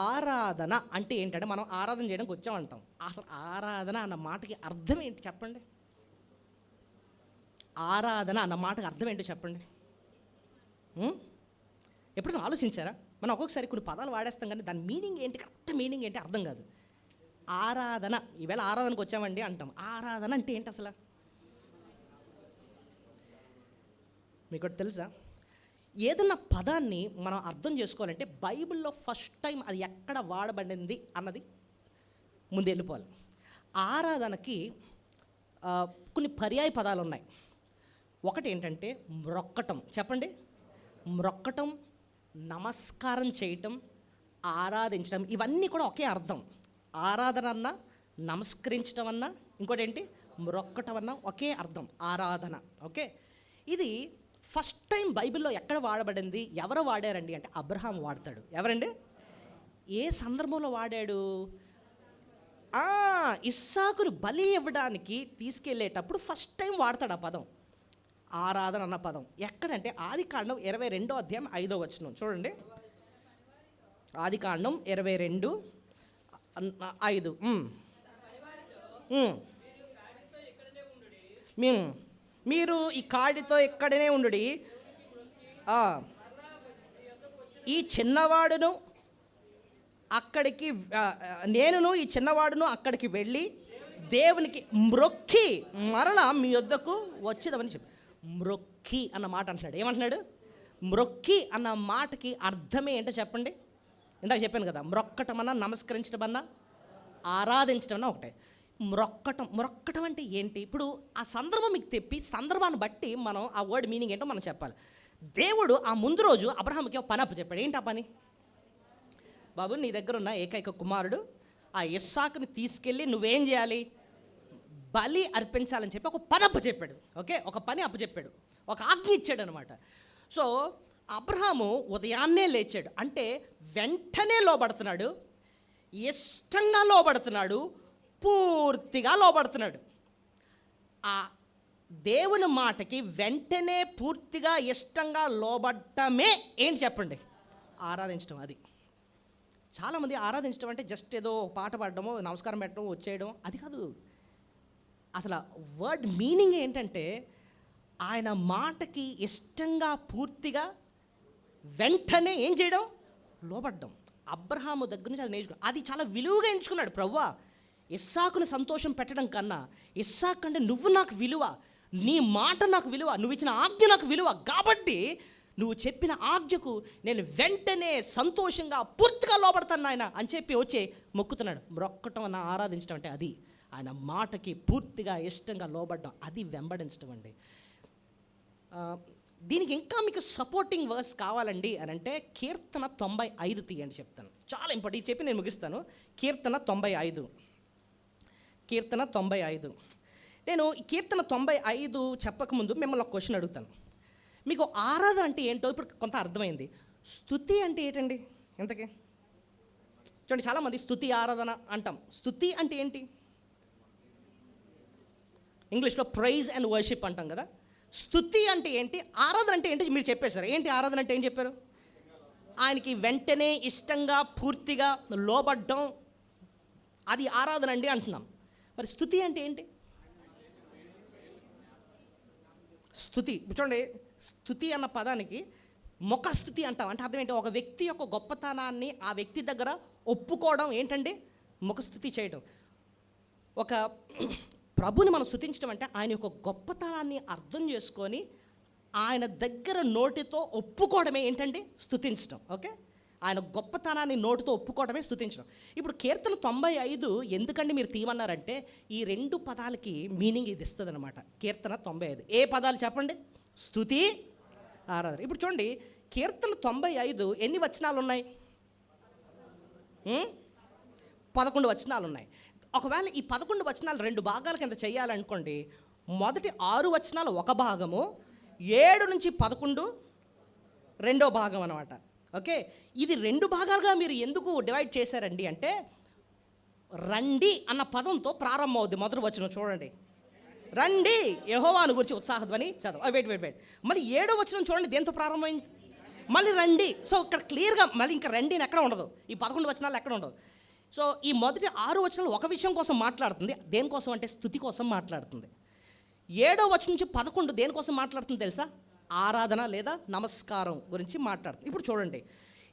ఆరాధన అంటే ఏంటంటే మనం ఆరాధన చేయడానికి వచ్చామంటాం. అసలు ఆరాధన అన్న మాటకి అర్థం ఏంటి చెప్పండి? ఆరాధన అన్న మాటకి అర్థం ఏంటో చెప్పండి. ఎప్పుడైనా ఆలోచించారా? మనం ఒక్కొక్కసారి కొన్ని పదాలు వాడేస్తాం కానీ దాని మీనింగ్ ఏంటి, కరెక్ట్ మీనింగ్ ఏంటి అర్థం కాదు. ఆరాధన, ఈవేళ ఆరాధనకు వచ్చామండి అంటాం. ఆరాధన అంటే ఏంటి అసలు? మీకు ఒకటి తెలుసా? ఏదన్నా పదాన్ని మనం అర్థం చేసుకోవాలంటే బైబిల్లో ఫస్ట్ టైం అది ఎక్కడ వాడబడింది అన్నది ముందు వెళ్ళిపోవాలి. ఆరాధనకి కొన్ని పర్యాయ పదాలు ఉన్నాయి. ఒకటి ఏంటంటే మ్రొక్కటం. చెప్పండి. మ్రొక్కటం, నమస్కారం చేయటం, ఆరాధించడం, ఇవన్నీ కూడా ఒకే అర్థం. ఆరాధన అన్నా, నమస్కరించడం అన్నా, ఇంకోటి ఏంటి మ్రొక్కటం అన్నా ఒకే అర్థం, ఆరాధన. ఓకే, ఇది ఫస్ట్ టైం బైబిల్లో ఎక్కడ వాడబడింది, ఎవరు వాడారండి అంటే అబ్రహాం వాడతాడు. ఎవరండి? ఏ సందర్భంలో వాడాడు? ఇస్సాకును బలి ఇవ్వడానికి తీసుకెళ్ళేటప్పుడు ఫస్ట్ టైం వాడతాడు ఆ పదం, ఆరాధన అన్న పదం. ఎక్కడంటే ఆదికాండం 22:5 చూడండి. ఆదికాండం 22:5. మీరు ఈ కాడితో ఇక్కడనే ఉండుడి, ఈ చిన్నవాడును అక్కడికి నేనును ఈ చిన్నవాడును అక్కడికి వెళ్ళి దేవునికి మ్రొక్కి మరలా మీ వద్దకు వచ్చేదామని చెప్పి, మ్రొక్కి అన్న మాట అంటున్నాడు. ఏమంటున్నాడు? మ్రొక్కి అన్న మాటకి అర్థమే ఏంటో చెప్పండి. ఇందాక చెప్పాను కదా, మ్రొక్కటం అన్నా, నమస్కరించడం అన్నా, ఆరాధించడం అన్నా ఒకటే. మ్రొక్కటం అంటే ఏంటి? ఇప్పుడు ఆ సందర్భం మీకు తెప్పి సందర్భాన్ని బట్టి మనం ఆ వర్డ్ మీనింగ్ ఏంటో మనం చెప్పాలి. దేవుడు ఆ ముందు రోజు అబ్రహాంకి ఒక పని చెప్పాడు. ఏంటి ఆ పని? బాబు, నీ దగ్గర ఉన్న ఏకైక కుమారుడు ఆ ఇస్సాకుని తీసుకెళ్ళి నువ్వేం చేయాలి? బలి అర్పించాలని చెప్పి ఒక పని అప్పచెప్పాడు. ఓకే, ఒక పని అప్పచెప్పాడు, ఒక ఆజ్ఞ ఇచ్చాడు అనమాట. సో అబ్రహాము ఉదయాన్నే లేచాడు, అంటే వెంటనే లోబడుతున్నాడు, ఇష్టంగా లోబడుతున్నాడు, పూర్తిగా లోబడుతున్నాడు. ఆ దేవుని మాటకి వెంటనే పూర్తిగా ఇష్టంగా లోబడటమే ఏంటి చెప్పండి? ఆరాధించడం. అది చాలామంది ఆరాధించడం అంటే జస్ట్ ఏదో పాట పాడడమో, నమస్కారం పెట్టడం, వచ్చేయడం, అది కాదు. అసలు వర్డ్ మీనింగ్ ఏంటంటే ఆయన మాటకి ఇష్టంగా పూర్తిగా వెంటనే ఏం చేయడం? లోబడ్డం. అబ్రహాము దగ్గర నుంచి అది నేర్చుకున్నాడు. అది చాలా విలువగా ఎంచుకున్నాడు. ప్రభువా, ఇస్సాకుని సంతోషం పెట్టడం కన్నా ఇస్సాకు అంటే నువ్వు నాకు విలువ, నీ మాట నాకు విలువ, నువ్వు ఇచ్చిన ఆజ్ఞ నాకు విలువ, కాబట్టి నువ్వు చెప్పిన ఆజ్ఞకు నేను వెంటనే సంతోషంగా పూర్తిగా లోబడతాను నాయన అని చెప్పి వచ్చి మొక్కుతున్నాడు. మ్రొక్కటం అన్న ఆరాధించడం అంటే అది. ఆయన మాటకి పూర్తిగా ఇష్టంగా లోబడడం, అది వెంబడించడం అండి. దీనికి ఇంకా మీకు సపోర్టింగ్ వర్స్ కావాలండి అని అంటే కీర్తన 95 తీయండి, చెప్తాను. చాలా ఇంపార్టెంట్, చెప్పి నేను ముగిస్తాను. కీర్తన 95. కీర్తన 95. నేను ఈ కీర్తన 95 చెప్పకముందు మిమ్మల్ని ఒక క్వశ్చన్ అడుగుతాను. మీకు ఆరాధన అంటే ఏంటో ఇప్పుడు కొంత అర్థమైంది. స్తుతి అంటే ఏంటండి ఇంతకీ? చూడండి, చాలామంది స్తుతి ఆరాధన అంటాం. స్తుతి అంటే ఏంటి? ఇంగ్లీష్లో ప్రైజ్ అండ్ వర్షిప్ అంటాం కదా. స్తుతి అంటే ఏంటి, ఆరాధన అంటే ఏంటి మీరు చెప్పేశారు. ఏంటి ఆరాధన అంటే ఏం చెప్పారు? ఆయనకి వెంటనే ఇష్టంగా పూర్తిగా లోబడ్డం, అది ఆరాధన అండి అంటున్నాం. మరి స్తుతి అంటే ఏంటి? స్తుతి చూడండి, స్తుతి అన్న పదానికి ముఖస్థుతి అంటాం. అంటే అర్థం ఏంటి? ఒక వ్యక్తి యొక్క గొప్పతనాన్ని ఆ వ్యక్తి దగ్గర ఒప్పుకోవడం ఏంటండి? ముఖస్థుతి చేయడం. ఒక ప్రభుని మనం స్తుతించడం అంటే ఆయన యొక్క గొప్పతనాన్ని అర్థం చేసుకొని ఆయన దగ్గర నోటితో ఒప్పుకోవడమే ఏంటండి? స్తుతించడం. ఓకే, ఆయన గొప్పతనాన్ని నోటితో ఒప్పుకోవడమే స్తుతించడం. ఇప్పుడు కీర్తన 95 ఎందుకండి మీరు తీయమన్నారంటే ఈ 2 పదాలకి మీనింగ్ ఇది ఇస్తుంది అనమాట. కీర్తన 95 ఏ పదాలు చెప్పండి? స్తుతి, ఆరాధన. ఇప్పుడు చూడండి, కీర్తన 95 ఎన్ని వచనాలు ఉన్నాయి? 11 వచనాలు ఉన్నాయి. ఒకవేళ ఈ 11 వచనాలు 2 భాగాల కింద చేయాలనుకోండి, మొదటి 6 వచనాలు ఒక భాగము, 7 నుంచి 11 రెండో భాగం అనమాట. ఓకే, ఇది 2 భాగాలుగా మీరు ఎందుకు డివైడ్ చేశారండి అంటే, రండి అన్న పదంతో ప్రారంభం అవుద్ది మొదటి వచనం. చూడండి, రండి యెహోవాను గురించి ఉత్సాహధ్వని చదువు. వెయిట్ మళ్ళీ 7వ వచనం చూడండి, దేంతో ప్రారంభమైంది? మళ్ళీ రండి. సో ఇక్కడ క్లియర్గా మళ్ళీ ఇంకా రండిని ఎక్కడ ఉండదు, ఈ 11 వచనాలు ఎక్కడ ఉండదు. సో ఈ మొదటి 6 వచనాలు ఒక విషయం కోసం మాట్లాడుతుంది. దేనికోసం అంటే స్తుతి కోసం మాట్లాడుతుంది. 7వ వచనం నుంచి 11 దేనికోసం మాట్లాడుతుంది తెలుసా? ఆరాధన లేదా నమస్కారం గురించి మాట్లాడుతుంది. ఇప్పుడు చూడండి,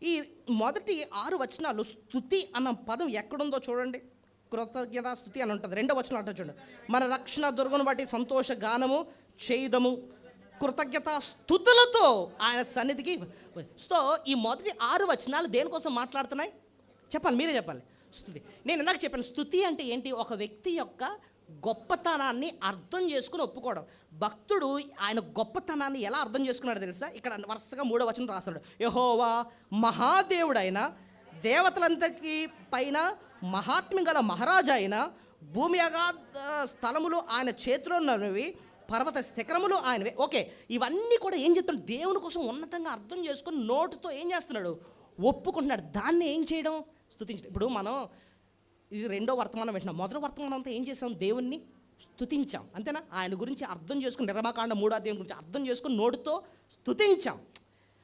ఈ మొదటి 6 వచనాలు స్తుతి అన్న పదం ఎక్కడుందో చూడండి. కృతజ్ఞతా స్తుతి అని ఉంటుంది. 2వ వచనం అంటే చూడండి, మన రక్షణ దుర్గను బట్టి సంతోష గానము చేయుదము కృతజ్ఞతా స్తుతులతో ఆయన సన్నిధికి. సో ఈ మొదటి 6 వచనాలు దేనికోసం మాట్లాడుతున్నాయి చెప్పాలి, మీరే చెప్పాలి. స్తుతి. నేను ఇందాక చెప్పాను, స్తుతి అంటే ఏంటి? ఒక వ్యక్తి యొక్క గొప్పతనాన్ని అర్థం చేసుకుని ఒప్పుకోవడం. భక్తుడు ఆయన గొప్పతనాన్ని ఎలా అర్థం చేసుకున్నాడు తెలుసా? ఇక్కడ వరుసగా 3వ వచనం రాస్తాడు, యెహోవా మహాదేవుడైన దేవతలందరికీ పైన మహాత్మ్యం గల మహారాజు అయిన భూమి అగాధ స్థలములు ఆయన చేతిలో ఉన్నవి, పర్వత శిఖరములు ఆయనవే. ఓకే, ఇవన్నీ కూడా ఏం చేస్తున్నాడు? దేవుని కోసం ఉన్నతంగా అర్థం చేసుకుని నోటుతో ఏం చేస్తున్నాడు? ఒప్పుకుంటున్నాడు. దాన్ని ఏం చేయడం? స్తుతించడం. ఇప్పుడు మనం ఇది 2వ వర్తమానం వింటున్నాం. మొదటి వర్తమానం అంతా ఏం చేసాం? దేవుణ్ణి స్తుతించాం, అంతేనా? ఆయన గురించి అర్థం చేసుకుని, నిర్మాకాండ 3వ అధ్యాయం గురించి అర్థం చేసుకుని నోటితో స్తుతించాం.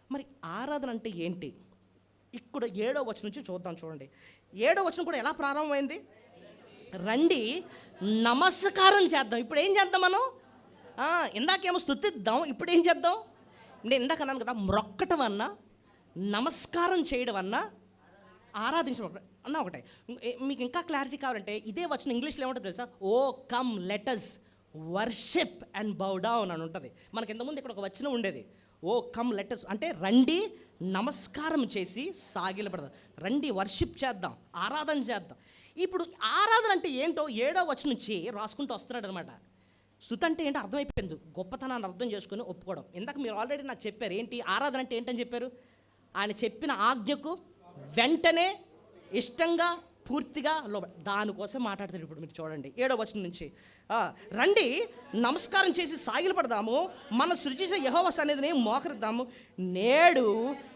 మరి ఆరాధన అంటే ఏంటి? ఇక్కడ 7వ వచనం నుంచి చూద్దాం. చూడండి, 7వ వచనం కూడా ఎలా ప్రారంభమైంది? రండి నమస్కారం చేద్దాం. ఇప్పుడు ఏం చేద్దాం మనం? ఇందాకేమో స్తుతిద్దాం, ఇప్పుడు ఏం చేద్దాం? నేను ఇందాక అన్నాను కదా, మ్రొక్కటం అన్నా నమస్కారం చేయడం అన్నా ఆరాధించడం అన్న ఒకటే. మీకు ఇంకా క్లారిటీ కావాలంటే ఇదే వచ్చిన ఇంగ్లీష్లో ఏమంటుంది తెలుసా? O come let us worship and bow down అని ఉంటుంది. మనకి ఇంతకుముందు ఇక్కడ ఒక వచనం ఉండేది, ఓ కమ్ లెటస్ అంటే రండి నమస్కారం చేసి సాగిలపడదాం, రండి వర్షిప్ చేద్దాం, ఆరాధన చేద్దాం. ఇప్పుడు ఆరాధన అంటే ఏంటో 7వ వచనం నుంచి రాసుకుంటూ వస్తున్నాడు అనమాట. స్తుతి అంటే ఏంటో అర్థమైపోయింది, గొప్పతనాన్ని అర్థం చేసుకుని ఒప్పుకోవడం. ఇందాక మీరు ఆల్రెడీ నాకు చెప్పారు ఏంటి ఆరాధన అంటే ఏంటని చెప్పారు. ఆయన చెప్పిన ఆజ్ఞకు వెంటనే ఇష్టంగా పూర్తిగా దానికోసం మాట్లాడతాడు. ఇప్పుడు మీరు చూడండి 7వ వచనం నుంచి, రండి నమస్కారం చేసి సాగిలపడదాము, మన సృజించిన యెహోవా సన్నిధిని మోకరిద్దాము, నేడు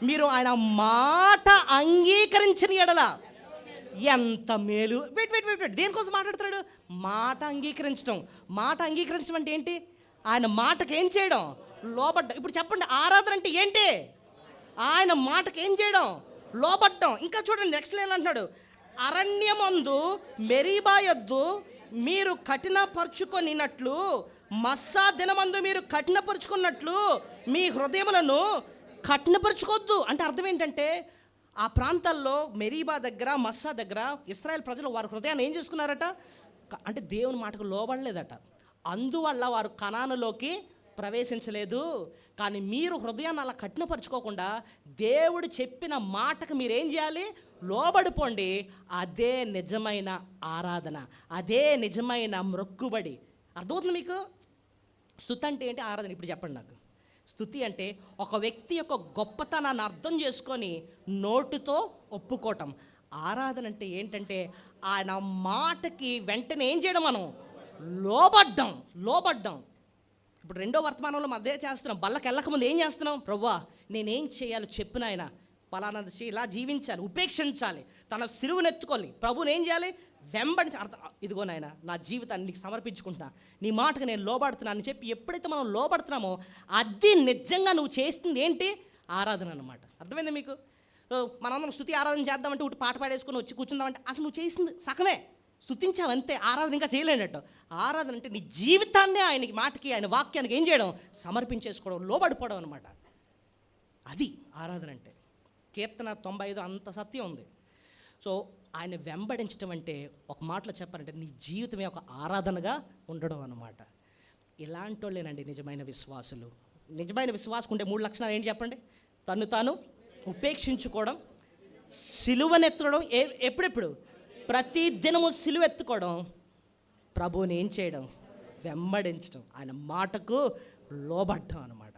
మీరు ఆయన మాట అంగీకరించిన ఎడల ఎంత మేలు. వెయిట్ దేనికోసం మాట్లాడుతున్నాడు? మాట అంగీకరించడం. మాట అంగీకరించడం అంటే ఏంటి? ఆయన మాటకి ఏం చేయడం? లోబడ్డం. ఇప్పుడు చెప్పండి, ఆరాధన అంటే ఏంటి? ఆయన మాటకి ఏం చేయడం? లోబడ్డం. ఇంకా చూడండి నెక్స్ట్ లైన్ అంటున్నాడు, అరణ్యమందు మెరీబా యొద్దు మీరు కఠినపరుచుకొనినట్లు, మస్సా దినమందు మీరు కఠినపరుచుకున్నట్లు మీ హృదయములను కఠినపరుచుకోవద్దు. అంటే అర్థం ఏంటంటే ఆ ప్రాంతాల్లో మెరీబా దగ్గర మస్సా దగ్గర ఇశ్రాయేల్ ప్రజలు వారి హృదయాన్ని ఏం చేసుకున్నారట అంటే దేవుని మాటకు లోబడలేదట. అందువల్ల వారు కనానులోకి ప్రవేశించలేదు. కానీ మీరు హృదయాన్ని అలా కఠినపరుచుకోకుండా దేవుడు చెప్పిన మాటకు మీరేం చేయాలి? లోబడిపోండి. అదే నిజమైన ఆరాధన, అదే నిజమైన మొక్కుబడి. అర్థమవుతుంది మీకు? స్తుతి అంటే ఏంటి, ఆరాధన ఇప్పుడు చెప్పండి నాకు. స్తుతి అంటే ఒక వ్యక్తి యొక్క గొప్పతనాన్ని అర్థం చేసుకొని నోటితో ఒప్పుకోవటం. ఆరాధన అంటే ఏంటంటే ఆయన మాటకి వెంటనే ఏం చేయడం, మనం లోబడ్డం. ఇప్పుడు రెండో వర్తమానంలో మనం అదే చేస్తున్నాం. బల్లకి వెళ్ళకముందు ఏం చేస్తున్నాం? ప్రభువా నేనేం చేయాలో చెప్పిన ఆయన పలానా ఇలా జీవించాలి, ఉపేక్షించాలి, తన సిలువను ఎత్తుకోవాలి, ప్రభువుని ఏం చేయాలి, వెంబడి అర్థం. ఇదిగో నాయన నా జీవితాన్ని నీకు సమర్పించుకుంటున్నా, నీ మాటకు నేను లోబడుతున్నాను అని చెప్పి ఎప్పుడైతే మనం లోబడుతున్నామో అది నిజంగా నువ్వు చేస్తుంది ఏంటి, ఆరాధన అన్నమాట. అర్థమైందా మీకు? మనందరం స్తుతి ఆరాధన చేద్దామంటే ఒకటి పాట పాడేసుకొని వచ్చి కూర్చుందామంటే అసలు నువ్వు చేసింది సగమే, స్తుతించావు అంతే, ఆరాధన ఇంకా చేయలేనట్టు. ఆరాధన అంటే నీ జీవితాన్నే ఆయనకి మాటకి ఆయన వాక్యానికి ఏం చేయడం, సమర్పించేసుకోవడం, లోబడిపోవడం అనమాట. అది ఆరాధన అంటే. కీర్తన 95 అంత సత్యం ఉంది. సో ఆయన వెంబడించడం అంటే ఒక మాటలో చెప్పాలంటే నీ జీవితమే ఒక ఆరాధనగా ఉండడం అన్నమాట. ఇలాంటి వాళ్ళేనండి నిజమైన విశ్వాసులు. నిజమైన విశ్వాసం ఉండే 3 లక్షణాలు ఏంటి చెప్పండి? తను తాను ఉపేక్షించుకోవడం, సిలువనెత్తడం, ఎప్పుడెప్పుడు ప్రతి దినము సిలువెత్తుకోవడం, ప్రభువుని ఏం చేయడం, వెంబడించడం, ఆయన మాటకు లోబడ్డం అనమాట.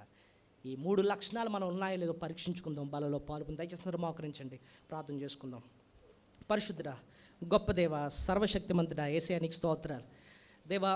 ఈ 3 లక్షణాలు మనం ఉన్నాయో లేదో పరీక్షించుకుందాం. బలలో పాల్గొని దయచేసి మోకరించండి, ప్రార్థన చేసుకుందాం. పరిశుద్ధుడా, గొప్ప దేవ, సర్వశక్తిమంతుడా, యేసయ్యా నీకు స్తోత్రాలు. దేవా